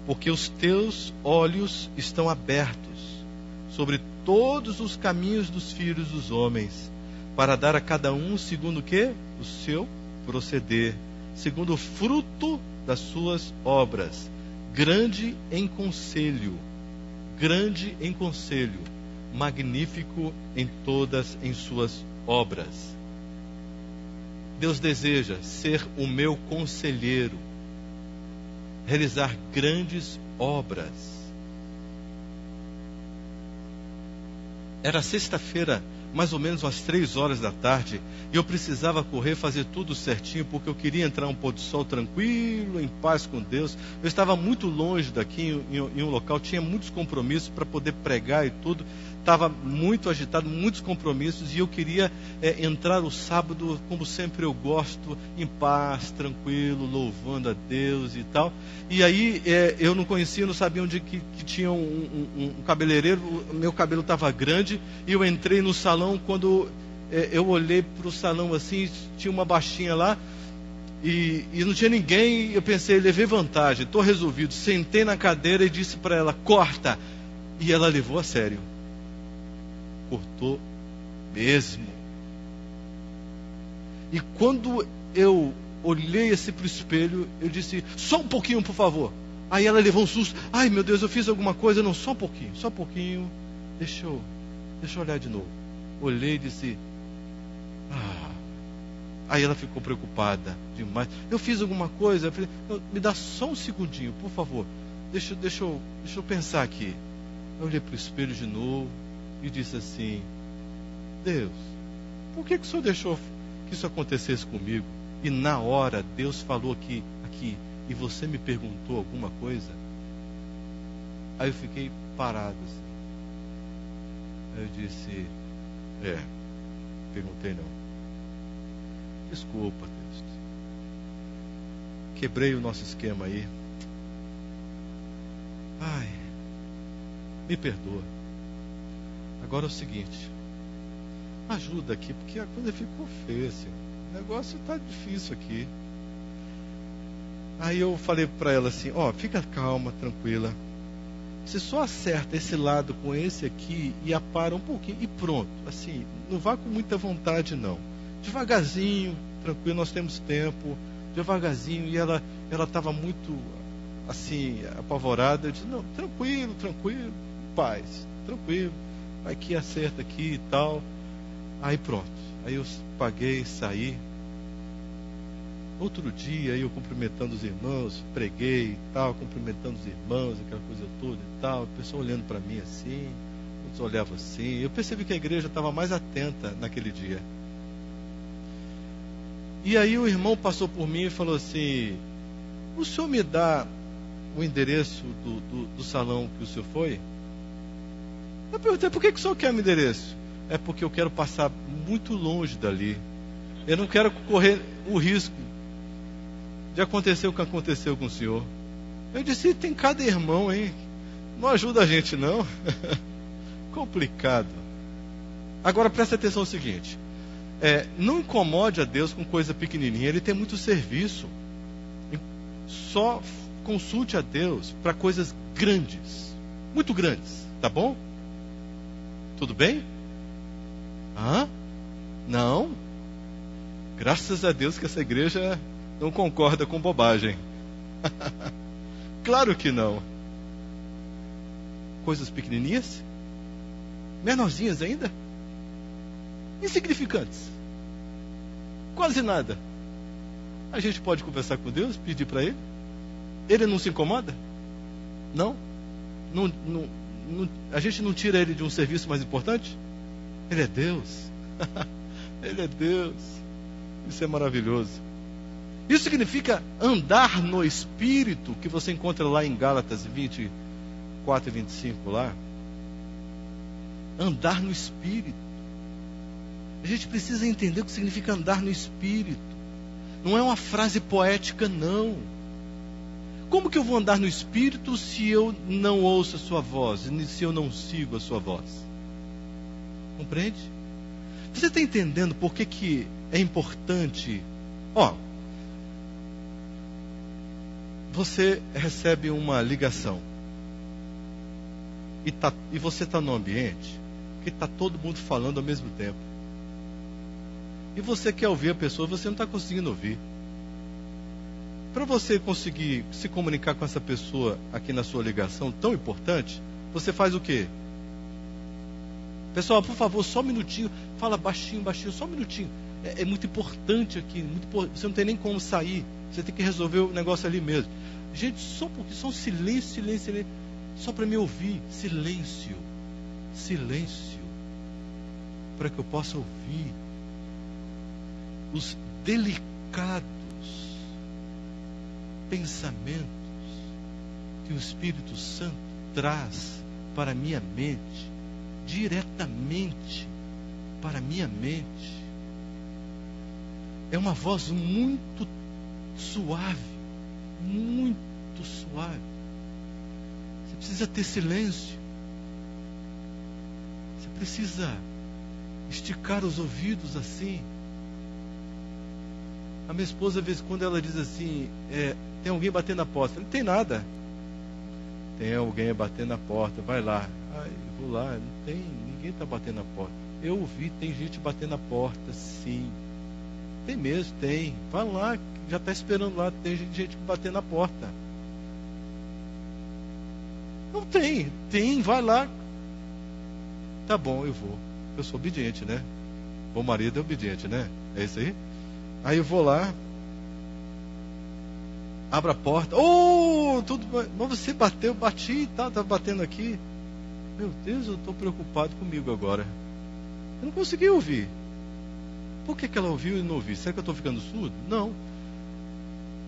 porque os teus olhos estão abertos sobre todos os caminhos dos filhos dos homens, para dar a cada um segundo o quê? O seu proceder, segundo o fruto das suas obras. Grande em conselho, magnífico em todas em suas obras. Deus deseja ser o meu conselheiro, realizar grandes obras. Era sexta-feira, mais ou menos às 3 horas da tarde, e eu precisava correr, fazer tudo certinho, porque eu queria entrar um pôr do sol tranquilo, em paz com Deus. Eu estava muito longe daqui, em um local, tinha muitos compromissos para poder pregar e tudo. Estava muito agitado, muitos compromissos, e eu queria entrar o sábado, como sempre eu gosto, em paz, tranquilo, louvando a Deus e tal. E aí eu não conhecia, não sabia onde que tinha um cabeleireiro. Meu cabelo estava grande, e eu entrei no salão. Quando eu olhei para o salão assim, tinha uma baixinha lá, e não tinha ninguém. Eu pensei, levei vantagem, estou resolvido. Sentei na cadeira e disse para ela: corta. E ela levou a sério. Cortou mesmo. E quando eu olhei assim para o espelho, eu disse: só um pouquinho, por favor. Aí ela levou um susto: ai meu Deus, eu fiz alguma coisa? Não, só um pouquinho, deixa eu olhar de novo. Olhei e disse: Aí ela ficou preocupada demais. Eu fiz alguma coisa? Eu falei: me dá só um segundinho, por favor, deixa eu pensar aqui. Eu olhei para o espelho de novo e disse assim: Deus, por que o Senhor deixou que isso acontecesse comigo? E na hora Deus falou aqui, e você me perguntou alguma coisa? Aí eu fiquei parado assim. Aí eu disse: perguntei não. Desculpa, Deus. Quebrei o nosso esquema aí. Ai, me perdoa. Agora é o seguinte, ajuda aqui, porque a coisa ficou feia, assim. O negócio está difícil aqui. Aí eu falei para ela assim: fica calma, tranquila. Você só acerta esse lado com esse aqui e apara um pouquinho e pronto. Assim, não vá com muita vontade não. Devagarzinho, tranquilo, nós temos tempo. Devagarzinho. E ela estava muito assim, apavorada. Eu disse: não, tranquilo, paz, tranquilo. Aqui acerta aqui e tal. Aí pronto. Aí eu paguei, saí. Outro dia eu cumprimentando os irmãos, preguei e tal, cumprimentando os irmãos, aquela coisa toda e tal, a pessoa olhando para mim assim, outros olhavam assim. Eu percebi que a igreja estava mais atenta naquele dia. E aí o irmão passou por mim e falou assim: o senhor me dá o endereço do salão que o senhor foi? Eu perguntei: por que o senhor quer meu endereço? É porque eu quero passar muito longe dali. Eu não quero correr o risco de acontecer o que aconteceu com o senhor. Eu disse: tem cada irmão, hein? Não ajuda a gente não. Complicado. Agora presta atenção no seguinte: não incomode a Deus com coisa pequenininha. Ele tem muito serviço. Só consulte a Deus para coisas grandes, muito grandes, tá bom? Tudo bem? Não? Graças a Deus que essa igreja não concorda com bobagem. Claro que não. Coisas pequenininhas, menorzinhas ainda, insignificantes, quase nada. A gente pode conversar com Deus, pedir para Ele. Ele não se incomoda? Não? A gente não tira Ele de um serviço mais importante? Ele é Deus. Ele é Deus. Isso é maravilhoso. Isso significa andar no Espírito, que você encontra lá em Gálatas 24 e 25 lá. Andar no Espírito. A gente precisa entender o que significa andar no Espírito. Não é uma frase poética, não. Como que eu vou andar no Espírito se eu não ouço a sua voz, se eu não sigo a sua voz? Compreende? Você está entendendo por que é importante? Você recebe uma ligação e você está num ambiente que está todo mundo falando ao mesmo tempo. E você quer ouvir a pessoa, você não está conseguindo ouvir. Para você conseguir se comunicar com essa pessoa aqui na sua ligação tão importante, você faz o quê? Pessoal, por favor, só um minutinho. Fala baixinho, só um minutinho. É muito importante aqui. Você não tem nem como sair. Você tem que resolver o negócio ali mesmo. Gente, só um silêncio. Só para me ouvir. Silêncio. Para que eu possa ouvir os delicados pensamentos que o Espírito Santo traz para a minha mente, diretamente para a minha mente. É uma voz muito suave, muito suave. Você precisa ter silêncio. Você precisa esticar os ouvidos assim. A minha esposa, às vezes, quando ela diz assim, tem alguém batendo na porta. Não tem nada. Tem alguém batendo na porta, vai lá. Eu vou lá, não tem, ninguém está batendo na porta. Eu ouvi, tem gente batendo na porta, sim. Tem mesmo, tem. Vai lá, já está esperando lá, tem gente batendo na porta. Não tem, vai lá. Tá bom, eu vou. Eu sou obediente, né? Bom marido é obediente, né? É isso aí? Aí eu vou lá, abro a porta, mas você bateu, bati, tá batendo aqui. Meu Deus, eu estou preocupado comigo agora. Eu não consegui ouvir. Por que ela ouviu e não ouviu? Será que eu estou ficando surdo? Não.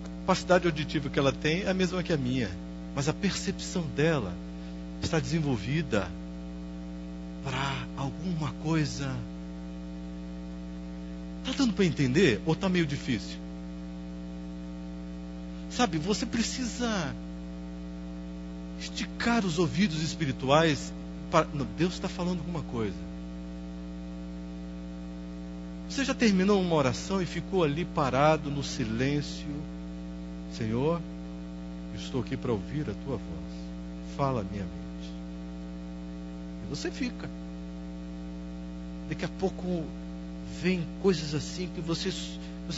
A capacidade auditiva que ela tem é a mesma que a minha, mas a percepção dela está desenvolvida para alguma coisa. Está dando para entender ou está meio difícil? Sabe, você precisa esticar os ouvidos espirituais. Não, Deus está falando alguma coisa. Você já terminou uma oração e ficou ali parado no silêncio? Senhor, eu estou aqui para ouvir a tua voz. Fala a minha mente. E você fica. Daqui a pouco vem coisas assim que você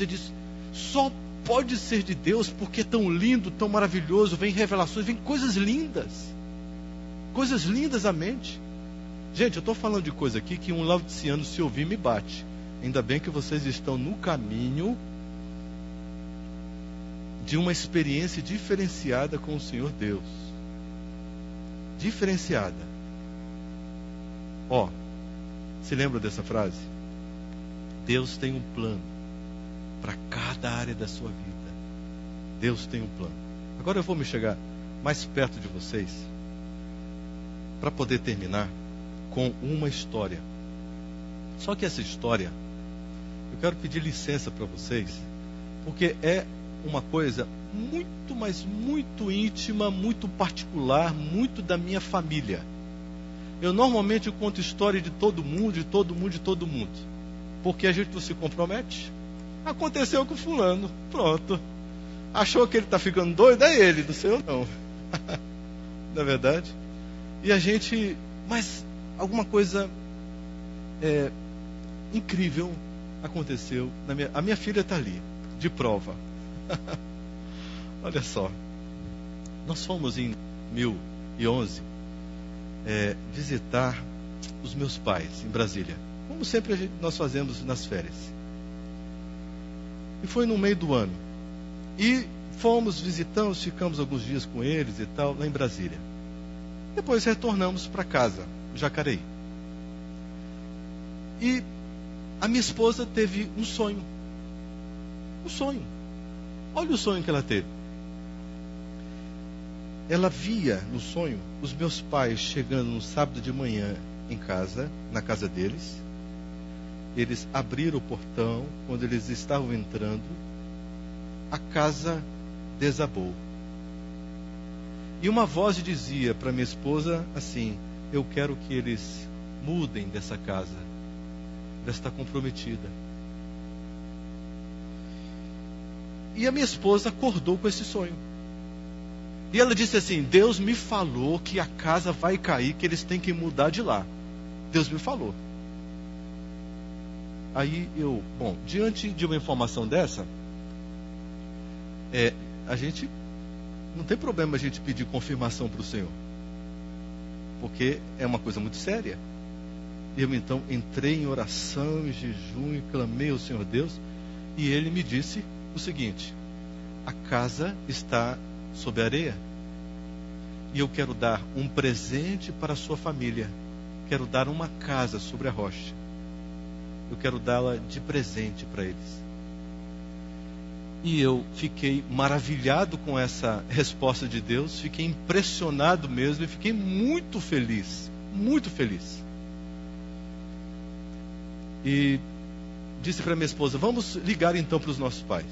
diz, só pode ser de Deus, porque é tão lindo, tão maravilhoso. Vem revelações, vem coisas lindas à mente. Gente, eu estou falando de coisa aqui que um laodiceano, se ouvir, me bate. Ainda bem que vocês estão no caminho de uma experiência diferenciada com o Senhor Deus. Diferenciada. Se lembra dessa frase? Deus tem um plano para cada área da sua vida. Deus tem um plano. Agora eu vou me chegar mais perto de vocês para poder terminar com uma história. Só que essa história, eu quero pedir licença para vocês, porque é uma coisa muito, mas muito íntima, muito particular, muito da minha família. Eu normalmente conto história de todo mundo, porque a gente não se compromete. Aconteceu com fulano, pronto. Achou que ele está ficando doido? É ele, não sei eu não. Não é verdade? E a gente... Mas alguma coisa incrível aconteceu. A minha filha está ali, de prova. Olha só. Nós fomos em 2011 visitar os meus pais em Brasília. Como sempre nós fazemos nas férias. E foi no meio do ano. E fomos, visitamos, ficamos alguns dias com eles e tal, lá em Brasília. Depois retornamos para casa, Jacareí. E a minha esposa teve um sonho. Um sonho. Olha o sonho que ela teve. Ela via no sonho os meus pais chegando no sábado de manhã em casa, na casa deles. Eles abriram o portão. Quando eles estavam entrando, a casa desabou. E uma voz dizia para minha esposa assim: eu quero que eles mudem dessa casa. Ela está comprometida. E a minha esposa acordou com esse sonho. E ela disse assim: Deus me falou que a casa vai cair, que eles têm que mudar de lá. Deus me falou. Aí eu, diante de uma informação dessa, a gente não tem problema a gente pedir confirmação para o Senhor, porque é uma coisa muito séria. Eu então entrei em oração, em jejum, e clamei ao Senhor Deus, e Ele me disse o seguinte: a casa está sob a areia, e eu quero dar um presente para a sua família. Quero dar uma casa sobre a rocha. Eu quero dá-la de presente para eles. E eu fiquei maravilhado com essa resposta de Deus, fiquei impressionado mesmo, e fiquei muito feliz, muito feliz. E disse para minha esposa: vamos ligar então para os nossos pais,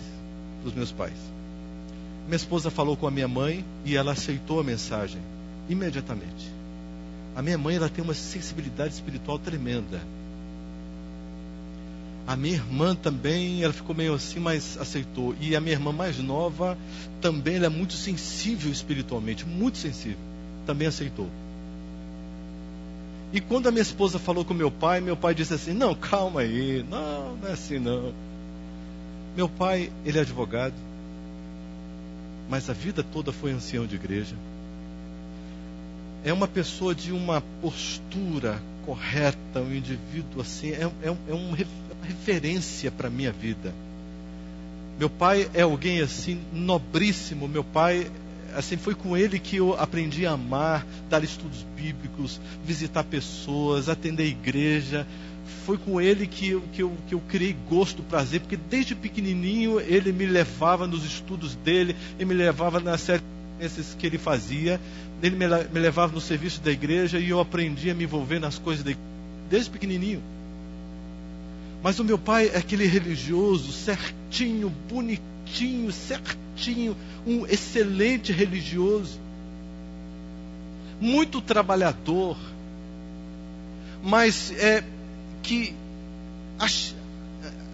para os meus pais. Minha esposa falou com a minha mãe e ela aceitou a mensagem imediatamente. A minha mãe, ela tem uma sensibilidade espiritual tremenda. A minha irmã também, ela ficou meio assim, mas aceitou. E a minha irmã mais nova também, ela é muito sensível espiritualmente, muito sensível, também aceitou. E quando a minha esposa falou com meu pai disse assim: não, calma aí, não é assim não. Meu pai, ele é advogado, mas a vida toda foi ancião de igreja. É uma pessoa de uma postura correta, um indivíduo assim, é uma referência para a minha vida. Meu pai é alguém assim, nobríssimo. Meu pai, assim, foi com ele que eu aprendi a amar, dar estudos bíblicos, visitar pessoas, atender a igreja. Foi com ele que eu criei gosto, prazer, porque desde pequenininho ele me levava nos estudos dele, ele me levava nas séries que ele fazia, ele me levava no serviço da igreja, e eu aprendi a me envolver nas coisas da igreja, desde pequenininho. Mas o meu pai é aquele religioso, certinho, bonitinho, certinho, um excelente religioso, muito trabalhador, mas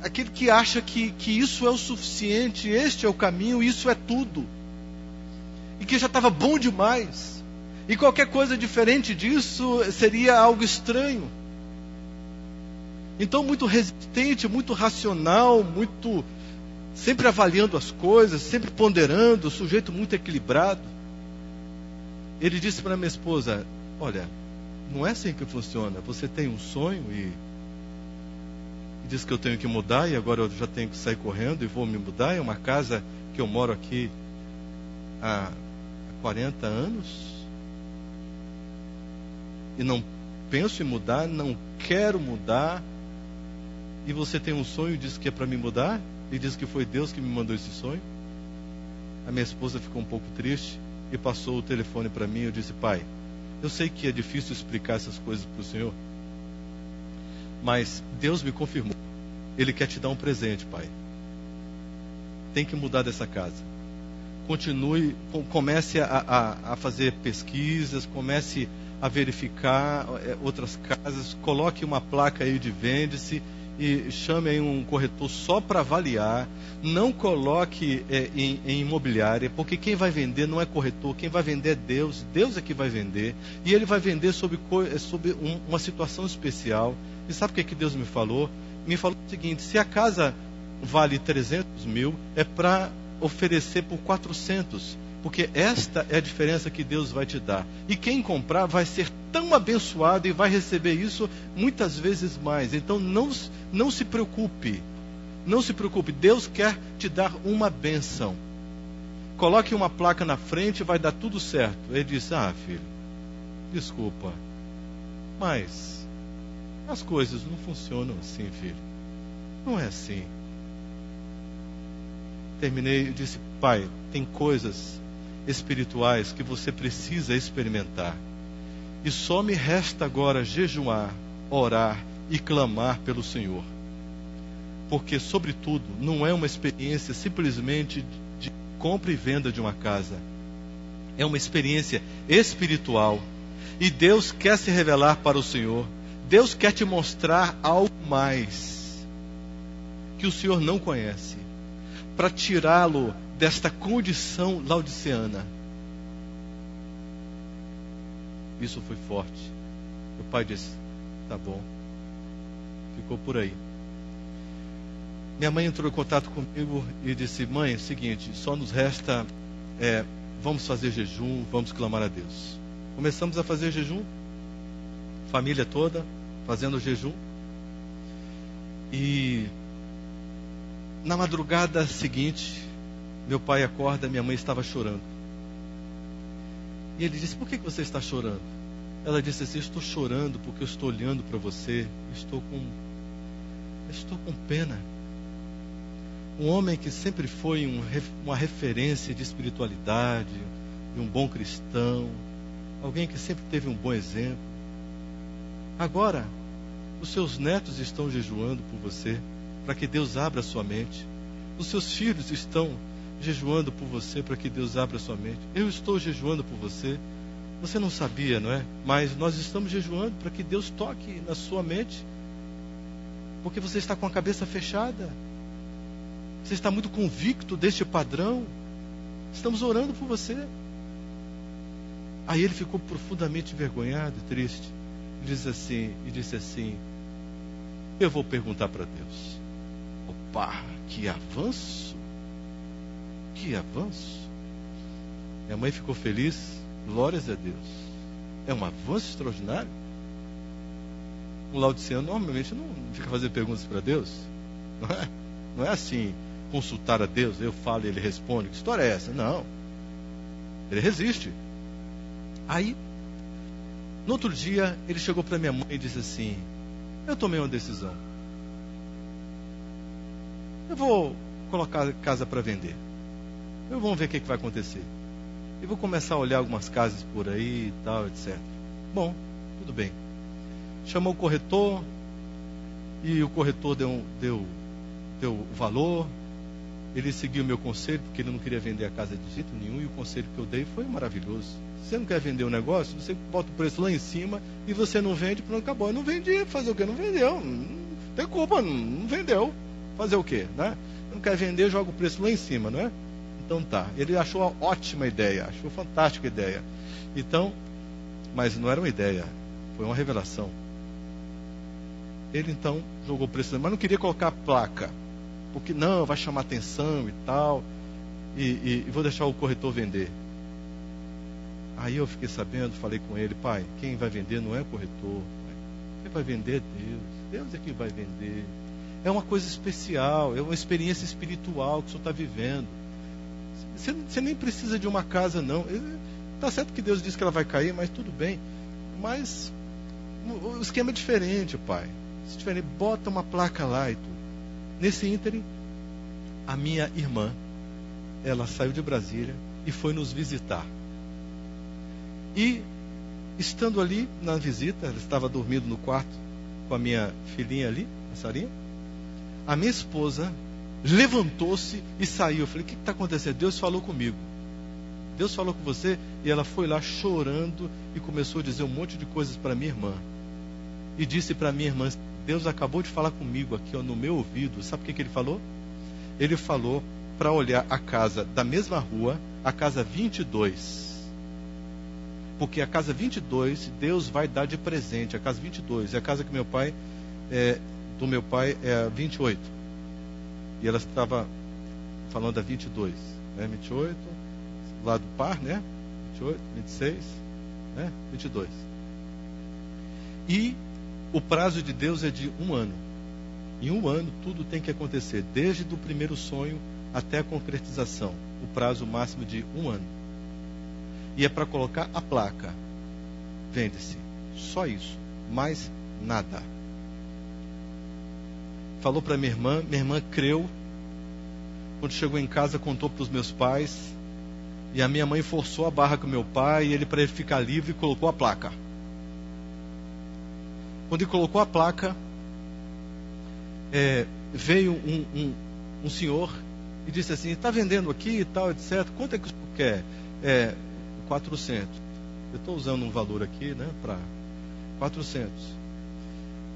aquele que acha que isso é o suficiente, este é o caminho, isso é tudo, e que já estava bom demais, e qualquer coisa diferente disso seria algo estranho. Então, muito resistente, muito racional, muito sempre avaliando as coisas, sempre ponderando, sujeito muito equilibrado. Ele disse para minha esposa: olha, não é assim que funciona. Você tem um sonho e diz que eu tenho que mudar, e agora eu já tenho que sair correndo e vou me mudar. É uma casa que eu moro aqui há 40 anos e não penso em mudar, não quero mudar. E você tem um sonho e diz que é para me mudar? E diz que foi Deus que me mandou esse sonho? A minha esposa ficou um pouco triste e passou o telefone para mim. Eu disse: pai, eu sei que é difícil explicar essas coisas para o senhor, mas Deus me confirmou. Ele quer te dar um presente, pai. Tem que mudar dessa casa. Continue, comece a fazer pesquisas, comece a verificar outras casas, coloque uma placa aí de vende-se e chame aí um corretor só para avaliar. Não coloque em imobiliária, porque quem vai vender não é corretor, quem vai vender é Deus. Deus é que vai vender, e Ele vai vender sob uma situação especial. E sabe o que Deus me falou? Me falou o seguinte: se a casa vale 300 mil, é para oferecer por 400, porque esta é a diferença que Deus vai te dar. E quem comprar vai ser tão abençoado e vai receber isso muitas vezes mais. Então não se preocupe. Não se preocupe. Deus quer te dar uma bênção. Coloque uma placa na frente e vai dar tudo certo. Ele disse: ah, filho, desculpa, mas as coisas não funcionam assim, filho. Não é assim. Terminei e disse: pai, tem coisas espirituais que você precisa experimentar. E só me resta agora jejuar, orar e clamar pelo Senhor. Porque, sobretudo, não é uma experiência simplesmente de compra e venda de uma casa. É uma experiência espiritual. E Deus quer se revelar para o Senhor. Deus quer te mostrar algo mais que o Senhor não conhece, para tirá-lo desta condição laodiceana. Isso foi forte. O pai disse: tá bom. Ficou por aí. Minha mãe entrou em contato comigo e disse: mãe, é o seguinte, só nos resta, vamos fazer jejum, vamos clamar a Deus. Começamos a fazer jejum, família toda fazendo jejum. E na madrugada seguinte, meu pai acorda, minha mãe estava chorando. E ele disse: por que você está chorando? Ela disse assim: estou chorando porque eu estou olhando para você, estou com pena. Um homem que sempre foi uma referência de espiritualidade, de um bom cristão, alguém que sempre teve um bom exemplo. Agora, os seus netos estão jejuando por você, para que Deus abra a sua mente. Os seus filhos estão jejuando por você, para que Deus abra a sua mente. Eu estou jejuando por você. Você não sabia, não é? Mas nós estamos jejuando para que Deus toque na sua mente, porque você está com a cabeça fechada. Você está muito convicto deste padrão. Estamos orando por você. Aí ele ficou profundamente envergonhado e triste. E disse assim: eu vou perguntar para Deus. Opa, que avanço! Que avanço! Minha mãe ficou feliz. Glórias a Deus. É um avanço extraordinário. Um laodiceano normalmente não fica fazendo perguntas para Deus. Não é assim, consultar a Deus, eu falo e ele responde. Que história é essa? Não. Ele resiste. Aí, no outro dia, ele chegou para minha mãe e disse assim: eu tomei uma decisão. Eu vou colocar a casa para vender. Vamos ver o que vai acontecer. Eu vou começar a olhar algumas casas por aí e tal, etc. Bom, tudo bem. Chamou o corretor e o corretor deu o valor. Ele seguiu o meu conselho, porque ele não queria vender a casa de jeito nenhum, e o conselho que eu dei foi maravilhoso. Se você não quer vender o negócio, você bota o preço lá em cima e você não vende, pronto, acabou. Eu não vendi, fazer o quê? Não vendeu, não tem culpa, não vendeu. Fazer o quê, né? Não quer vender, joga o preço lá em cima, não é? Então tá, ele achou uma ótima ideia, achou fantástica ideia. Então, mas não era uma ideia, foi uma revelação. Ele então jogou o preço, mas não queria colocar a placa, porque não, vai chamar atenção e tal, e vou deixar o corretor vender. Aí eu fiquei sabendo, falei com ele: pai, quem vai vender não é o corretor, quem vai vender é Deus é quem vai vender. É uma coisa especial, é uma experiência espiritual que o senhor está vivendo. Você nem precisa de uma casa, não. Está certo que Deus disse que ela vai cair, mas tudo bem. Mas o esquema é diferente, pai. É diferente. Bota uma placa lá e tudo. Nesse ínterim, a minha irmã, ela saiu de Brasília e foi nos visitar. E, estando ali na visita, ela estava dormindo no quarto com a minha filhinha ali, a Sarinha. A minha esposa levantou-se e saiu. Eu falei: o que está acontecendo? Deus falou comigo. Deus falou com você? E ela foi lá chorando e começou a dizer um monte de coisas para minha irmã. E disse para minha irmã: Deus acabou de falar comigo aqui, ó, no meu ouvido. Sabe o que ele falou? Ele falou para olhar a casa da mesma rua, a casa 22. Porque a casa 22, Deus vai dar de presente. A casa 22 é a casa que do meu pai é a 28. E ela estava falando da 22, né? 28, lado par, né? 28, 26, né? 22. E o prazo de Deus é de 1 ano. Em 1 ano tudo tem que acontecer, desde o primeiro sonho até a concretização. O prazo máximo de 1 ano. E é para colocar a placa: vende-se. Só isso, mais nada. Falou para minha irmã creu. Quando chegou em casa, contou para os meus pais. E a minha mãe forçou a barra com meu pai, e ele, para ele ficar livre, colocou a placa. Quando ele colocou a placa, veio um senhor e disse assim: está vendendo aqui e tal, etc. Quanto é que o senhor quer? 400. Eu estou usando um valor aqui, né, para 400.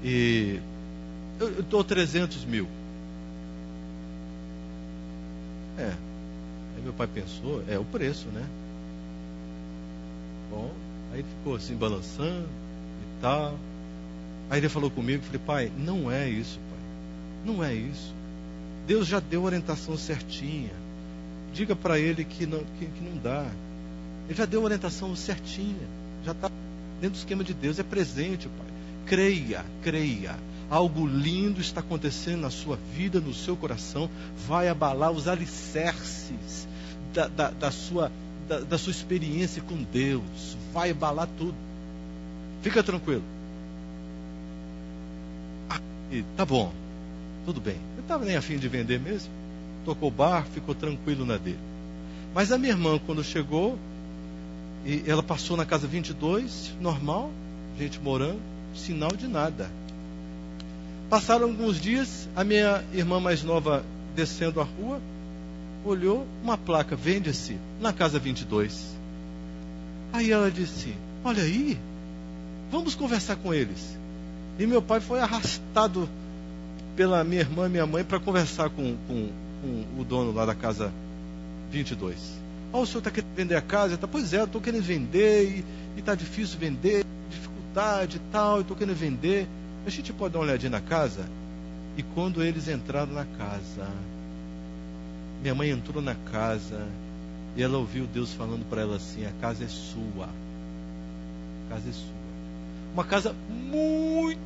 E eu dou 300 mil. Aí meu pai pensou, é o preço, né? Bom, aí ele ficou assim balançando e tal. Aí ele falou comigo, falei, pai, não é isso, pai. Não é isso. Deus já deu a orientação certinha. Diga para ele que não dá. Ele já deu a orientação certinha. Já está dentro do esquema de Deus. É presente, pai. Creia, creia. Algo lindo está acontecendo na sua vida, no seu coração. Vai abalar os alicerces da sua experiência com Deus. Vai abalar tudo. Fica tranquilo. Tá bom. Tudo bem. Eu estava nem a fim de vender mesmo. Tocou o bar, ficou tranquilo na dele. Mas a minha irmã, quando chegou, e ela passou na casa 22, normal, gente morando, sinal de nada. Passaram alguns dias, a minha irmã mais nova descendo a rua, olhou uma placa, vende-se, na casa 22. Aí ela disse, olha aí, vamos conversar com eles. E meu pai foi arrastado pela minha irmã e minha mãe para conversar com o dono lá da casa 22. O senhor está querendo vender a casa? Pois é, eu estou querendo vender e está difícil vender, dificuldade e tal, eu estou querendo vender. A gente pode dar uma olhadinha na casa? E quando eles entraram na casa, minha mãe entrou na casa e ela ouviu Deus falando para ela assim, a casa é sua. A casa é sua. Uma casa muito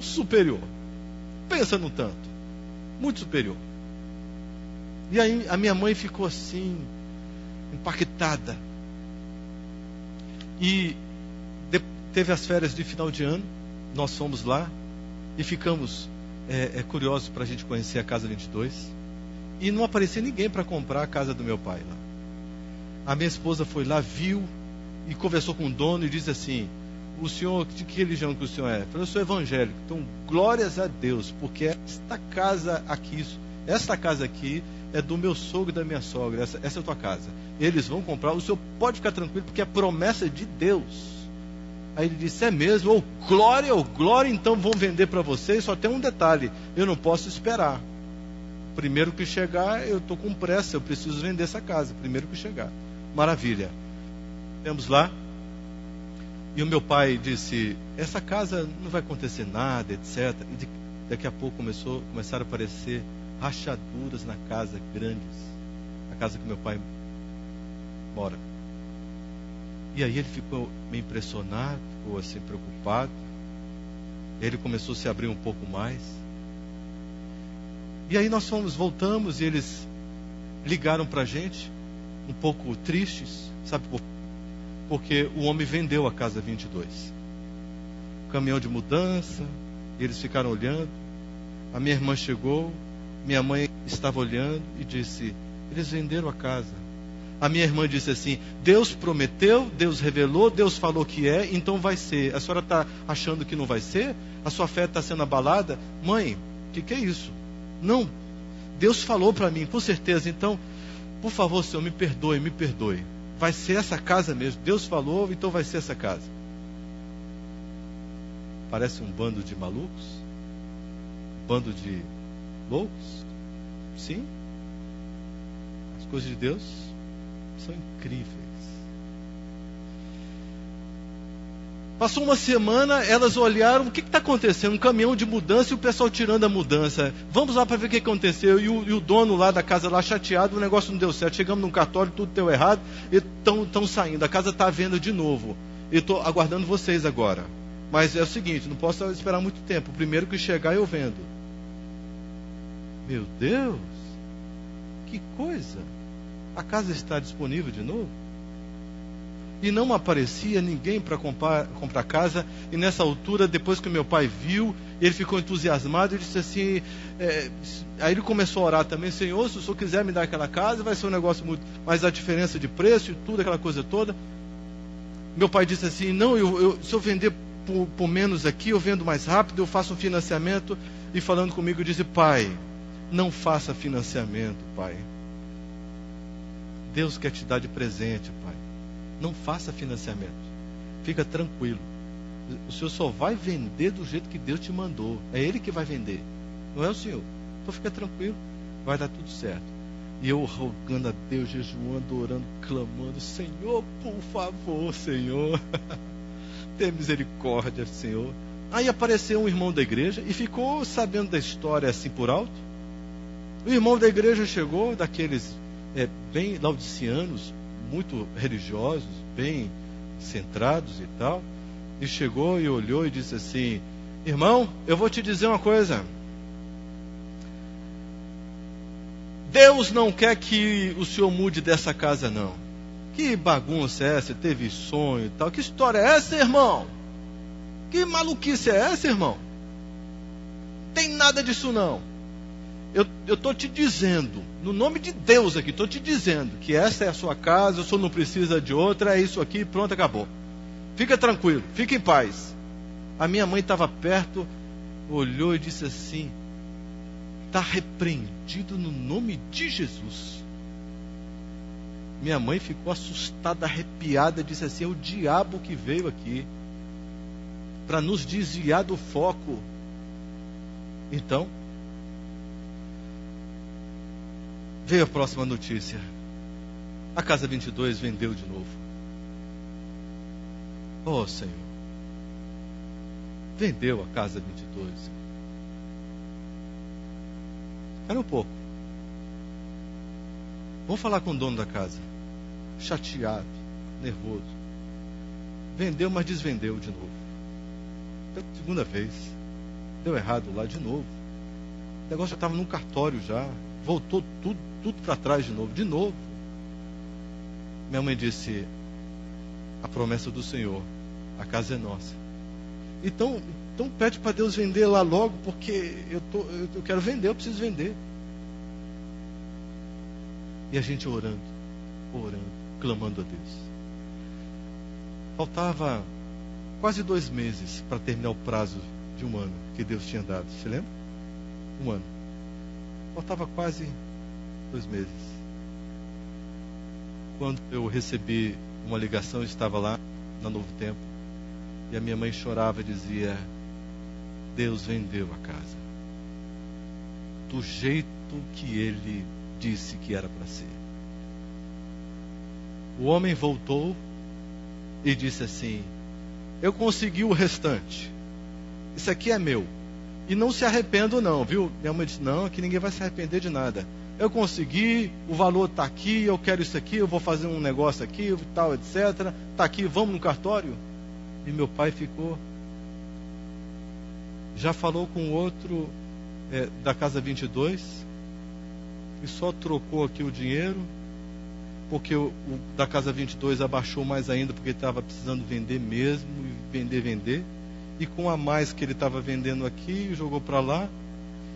superior. Pensa no tanto. Muito superior. E aí a minha mãe ficou assim, impactada. E teve as férias de final de ano. Nós fomos lá e ficamos curiosos para a gente conhecer a casa 22. E não aparecia ninguém para comprar a casa do meu pai lá. A minha esposa foi lá, viu e conversou com o dono e disse assim, o senhor, de que religião que o senhor é? Eu falei, eu sou evangélico. Então, glórias a Deus, porque esta casa aqui é do meu sogro e da minha sogra. Essa é a tua casa. Eles vão comprar, o senhor pode ficar tranquilo, porque é promessa de Deus. Aí ele disse, é mesmo? Ou glória, então vão vender para vocês. Só tem um detalhe, eu não posso esperar. Primeiro que chegar, eu estou com pressa, eu preciso vender essa casa. Primeiro que chegar. Maravilha. Temos lá. E o meu pai disse, essa casa não vai acontecer nada, etc. E daqui a pouco começaram a aparecer rachaduras na casa, grandes. A casa que meu pai mora. E aí ele ficou meio impressionado, ficou assim preocupado. Ele começou a se abrir um pouco mais. E aí nós voltamos e eles ligaram para a gente, um pouco tristes, sabe por quê? Porque o homem vendeu a casa 22. Caminhão de mudança, eles ficaram olhando. A minha irmã chegou, minha mãe estava olhando e disse, eles venderam a casa. A minha irmã disse assim, Deus prometeu, Deus revelou, Deus falou que é, então vai ser. A senhora está achando que não vai ser? A sua fé está sendo abalada? Mãe, o que é isso? Não, Deus falou para mim, com certeza. Então, por favor, Senhor, me perdoe, me perdoe. Vai ser essa casa mesmo. Deus falou, então vai ser essa casa. Parece um bando de malucos? Um bando de loucos? Sim. As coisas de Deus são incríveis. Passou uma semana, elas olharam, o que está acontecendo? Um caminhão de mudança e o pessoal tirando a mudança. Vamos lá para ver o que aconteceu. E o dono lá da casa lá chateado, o negócio não deu certo. Chegamos num cartório, tudo deu errado, e estão saindo. A casa está à venda de novo. Eu estou aguardando vocês agora. Mas é o seguinte, não posso esperar muito tempo. O primeiro que chegar eu vendo. Meu Deus, que coisa. A casa está disponível de novo? E não aparecia ninguém para comprar casa. E nessa altura, depois que meu pai viu, ele ficou entusiasmado e disse assim, aí ele começou a orar também, Senhor, se o Senhor quiser me dar aquela casa, vai ser um negócio muito, mas a diferença de preço e tudo, aquela coisa toda. Meu pai disse assim, não, se eu vender por menos aqui, eu vendo mais rápido, eu faço um financiamento. E falando comigo, disse, pai, não faça financiamento, pai. Deus quer te dar de presente, pai. Não faça financiamento. Fica tranquilo. O senhor só vai vender do jeito que Deus te mandou. É Ele que vai vender, não é o senhor. Então fica tranquilo, vai dar tudo certo. E eu rogando a Deus, jejuando, orando, clamando: Senhor, por favor, Senhor, tenha misericórdia, Senhor. Aí apareceu um irmão da igreja e ficou sabendo da história assim por alto. O irmão da igreja chegou, daqueles bem laodiceanos, muito religiosos, bem centrados e tal, e chegou e olhou e disse assim: irmão, eu vou te dizer uma coisa. Deus não quer que o senhor mude dessa casa, não. Que bagunça é essa? Teve sonho e tal. Que história é essa, irmão? Que maluquice é essa, irmão? Tem nada disso, não. Eu estou te dizendo, no nome de Deus aqui, estou te dizendo que essa é a sua casa, o senhor não precisa de outra, é isso aqui, pronto, acabou. Fica tranquilo, fica em paz. A minha mãe estava perto, olhou e disse assim: está repreendido no nome de Jesus. Minha mãe ficou assustada, arrepiada, disse assim: é o diabo que veio aqui para nos desviar do foco. Então, veio a próxima notícia: a Casa 22 vendeu de novo. Oh, Senhor, vendeu a Casa 22. Espera um pouco. Vamos falar com o dono da casa. Chateado, nervoso. Vendeu, mas desvendeu de novo. Pela segunda vez. Deu errado lá de novo. O negócio já estava num cartório já. Voltou tudo para trás de novo. De novo. Minha mãe disse: a promessa do Senhor, a casa é nossa. Então pede para Deus vender lá logo, porque eu quero vender, eu preciso vender. E a gente orando, clamando a Deus. Faltava quase 2 meses para terminar o prazo de 1 ano que Deus tinha dado. Você lembra? 1 ano. Faltava quase 2 meses. Quando eu recebi uma ligação, eu estava lá na Novo Tempo, e a minha mãe chorava e dizia: Deus vendeu a casa do jeito que Ele disse que era para ser. O homem voltou e disse assim: eu consegui o restante, isso aqui é meu, e não se arrependo não, viu? Minha mãe disse: não, aqui ninguém vai se arrepender de nada. Eu consegui, o valor está aqui, eu quero isso aqui, eu vou fazer um negócio aqui, tal, etc. Está aqui, vamos no cartório? E meu pai ficou. Já falou com o outro da Casa 22 e só trocou aqui o dinheiro, porque o da Casa 22 abaixou mais ainda, porque estava precisando vender mesmo, vender, e com a mais que ele estava vendendo aqui, jogou para lá.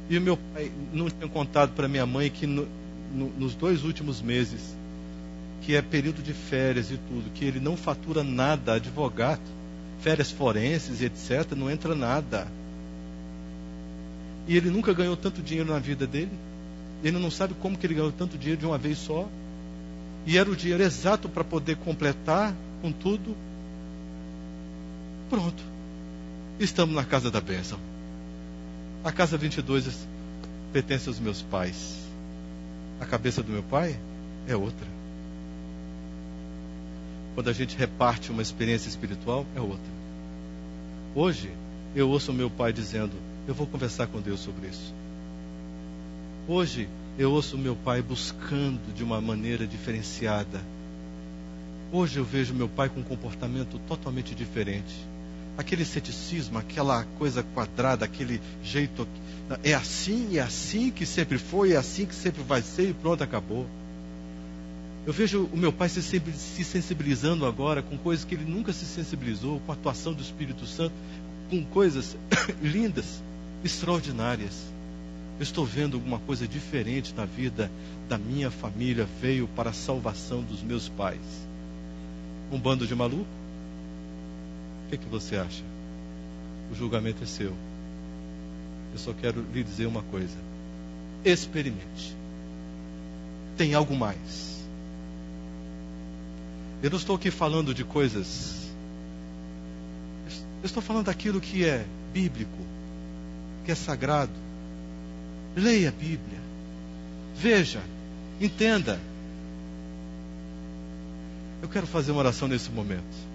E o meu pai não tinha contado para minha mãe que nos 2 últimos meses, que é período de férias e tudo, que ele não fatura nada, advogado, férias forenses e etc, não entra nada. E ele nunca ganhou tanto dinheiro na vida dele. Ele não sabe como que ele ganhou tanto dinheiro de uma vez só. E era o dinheiro exato para poder completar com tudo. Pronto. Estamos na casa da bênção. A Casa 22 pertence aos meus pais. A cabeça do meu pai é outra. Quando a gente reparte uma experiência espiritual, é outra. Hoje, eu ouço o meu pai dizendo: eu vou conversar com Deus sobre isso. Hoje, eu ouço o meu pai buscando de uma maneira diferenciada. Hoje eu vejo meu pai com um comportamento totalmente diferente. Aquele ceticismo, aquela coisa quadrada, aquele jeito, é assim que sempre foi, é assim que sempre vai ser e pronto, acabou. Eu vejo o meu pai se sensibilizando agora com coisas que ele nunca se sensibilizou, com a atuação do Espírito Santo, com coisas lindas, extraordinárias. Eu estou vendo alguma coisa diferente na vida da minha família, veio para a salvação dos meus pais. Um bando de maluco? O que você acha? O julgamento é seu. Eu só quero lhe dizer uma coisa: experimente. Tem algo mais. Eu não estou aqui falando de coisas. Eu estou falando daquilo que é bíblico, que é sagrado. Leia a Bíblia. Veja, entenda. Eu quero fazer uma oração nesse momento.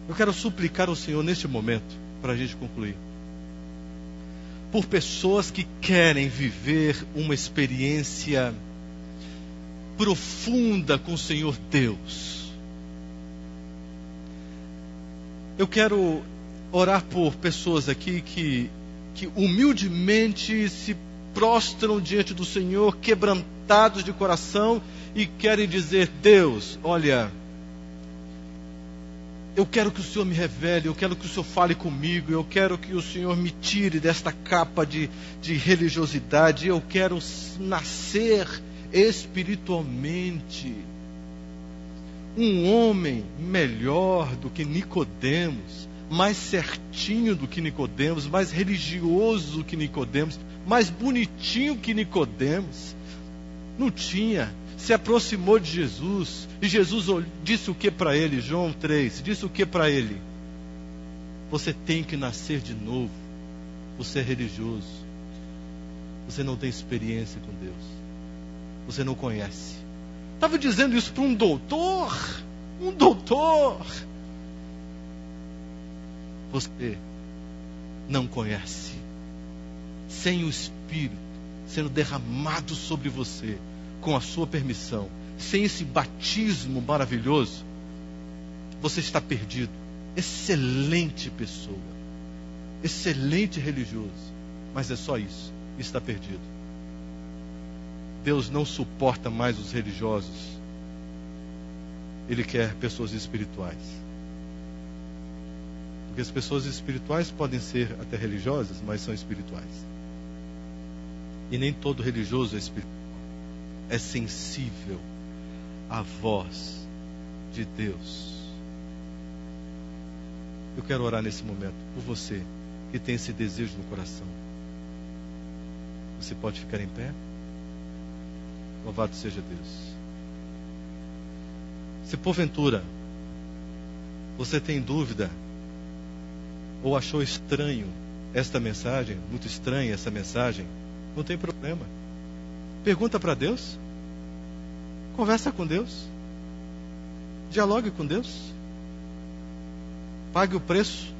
Eu quero suplicar ao Senhor neste momento, para a gente concluir, por pessoas que querem viver uma experiência profunda com o Senhor Deus. Eu quero orar por pessoas aqui que humildemente se prostram diante do Senhor, quebrantados de coração, e querem dizer: Deus, olha, eu quero que o Senhor me revele, eu quero que o Senhor fale comigo, eu quero que o Senhor me tire desta capa de religiosidade, eu quero nascer espiritualmente. Um homem melhor do que Nicodemos, mais certinho do que Nicodemos, mais religioso do que Nicodemos, mais bonitinho que Nicodemos, não tinha. Se aproximou de Jesus, e Jesus disse o que para ele? João 3, disse o que para ele? Você tem que nascer de novo. Você é religioso. Você não tem experiência com Deus. Você não conhece. Estava dizendo isso para um doutor. Um doutor. Você não conhece. Sem o Espírito sendo derramado sobre você, com a sua permissão, sem esse batismo maravilhoso, você está perdido. Excelente pessoa, excelente religioso, mas é só isso, está perdido. Deus não suporta mais os religiosos. Ele quer pessoas espirituais. Porque as pessoas espirituais podem ser até religiosas, mas são espirituais. E nem todo religioso é espiritual. É sensível à voz de Deus. Eu quero orar nesse momento por você que tem esse desejo no coração. Você pode ficar em pé? Louvado seja Deus. Se porventura você tem dúvida ou achou estranho esta mensagem, muito estranha essa mensagem, não tem problema. Pergunta para Deus. Conversa com Deus. Dialogue com Deus. Pague o preço.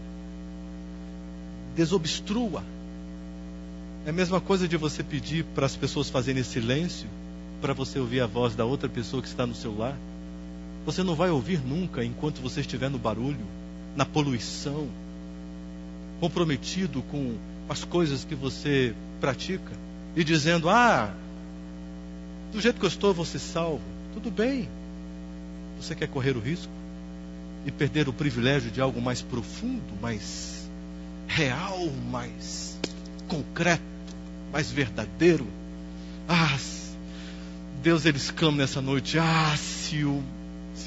Desobstrua. É a mesma coisa de você pedir para as pessoas fazerem silêncio, para você ouvir a voz da outra pessoa que está no seu lar. Você não vai ouvir nunca enquanto você estiver no barulho, na poluição, comprometido com as coisas que você pratica, e dizendo: do jeito que eu estou, eu vou ser salvo. Tudo bem. Você quer correr o risco e perder o privilégio de algo mais profundo, mais real, mais concreto, mais verdadeiro? Deus, ele exclama nessa noite: se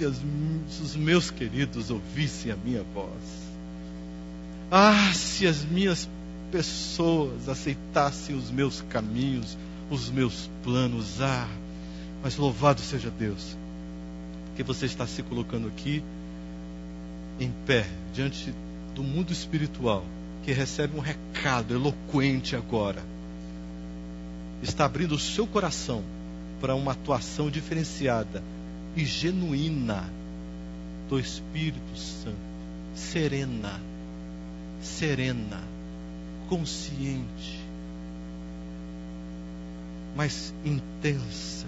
os meus queridos ouvissem a minha voz. Se as minhas pessoas aceitassem os meus caminhos, os meus planos. Mas louvado seja Deus, porque você está se colocando aqui em pé diante do mundo espiritual, que recebe um recado eloquente agora. Está abrindo o seu coração para uma atuação diferenciada e genuína do Espírito Santo. Serena, consciente, mas intensa.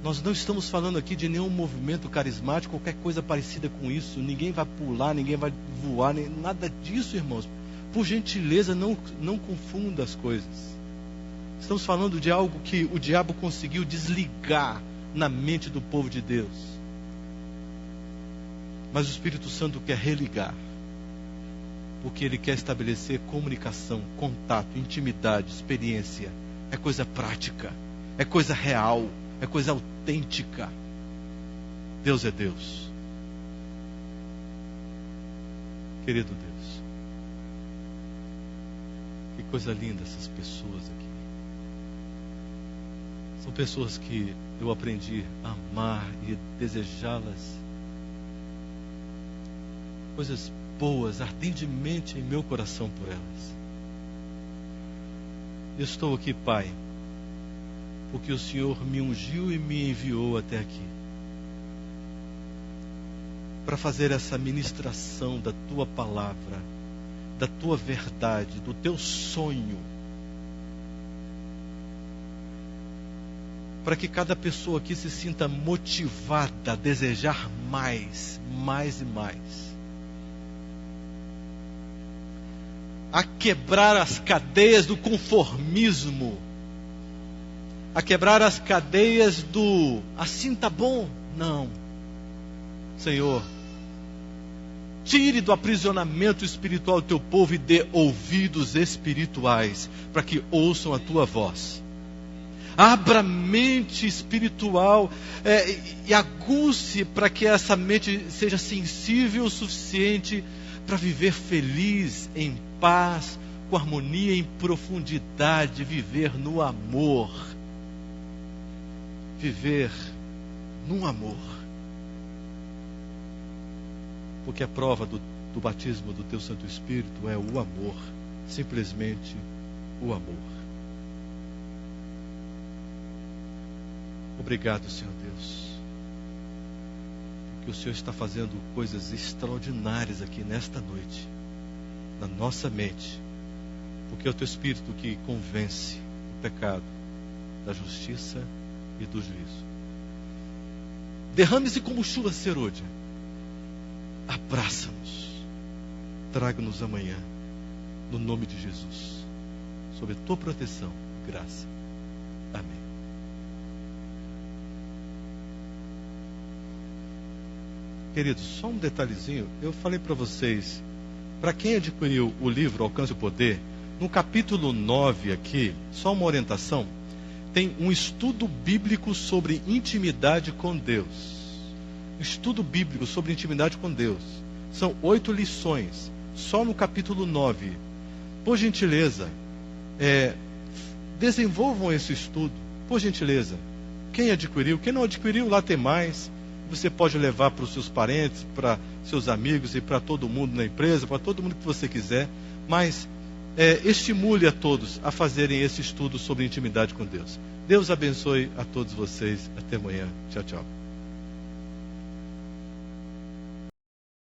Nós não estamos falando aqui de nenhum movimento carismático, qualquer coisa parecida com isso. Ninguém vai pular, ninguém vai voar, nada disso, irmãos. Por gentileza, não confunda as coisas. Estamos falando de algo que o diabo conseguiu desligar na mente do povo de Deus. Mas o Espírito Santo quer religar, porque ele quer estabelecer comunicação, contato, intimidade, experiência. É coisa prática, é coisa real, é coisa autêntica. Deus é Deus. Querido Deus, que coisa linda essas pessoas aqui. São pessoas que eu aprendi a amar e desejá-las. Coisas boas ardentemente em meu coração por elas. Eu estou aqui, Pai, porque o Senhor me ungiu e me enviou até aqui para fazer essa ministração da Tua palavra, da Tua verdade, do Teu sonho, para que cada pessoa aqui se sinta motivada a desejar mais, mais e mais, a quebrar as cadeias do conformismo, a quebrar as cadeias do assim tá bom. Não, Senhor, tire do aprisionamento espiritual do teu povo e dê ouvidos espirituais para que ouçam a tua voz. Abra a mente espiritual e aguce para que essa mente seja sensível o suficiente para viver feliz, em paz, com harmonia, em profundidade, viver no amor. Viver no amor. Porque a prova do batismo do Teu Santo Espírito é o amor. Simplesmente o amor. Obrigado, Senhor Deus. Porque o Senhor está fazendo coisas extraordinárias aqui nesta noite. Na nossa mente. Porque é o Teu Espírito que convence do pecado, da justiça e do juízo. Derrame-se como chuva serôdia. Abraça-nos. Traga-nos amanhã. No nome de Jesus. Sob a Tua proteção, graça. Amém. Queridos, só um detalhezinho. Eu falei para vocês, para quem adquiriu o livro Alcance o Poder, no capítulo 9 aqui, só uma orientação, tem um estudo bíblico sobre intimidade com Deus. Estudo bíblico sobre intimidade com Deus. São 8 lições, só no capítulo 9. Por gentileza, desenvolvam esse estudo, por gentileza. Quem adquiriu, quem não adquiriu, lá tem mais. Você pode levar para os seus parentes, para seus amigos e para todo mundo na empresa, para todo mundo que você quiser. Mas estimule a todos a fazerem esse estudo sobre intimidade com Deus. Deus abençoe a todos vocês. Até amanhã. Tchau, tchau.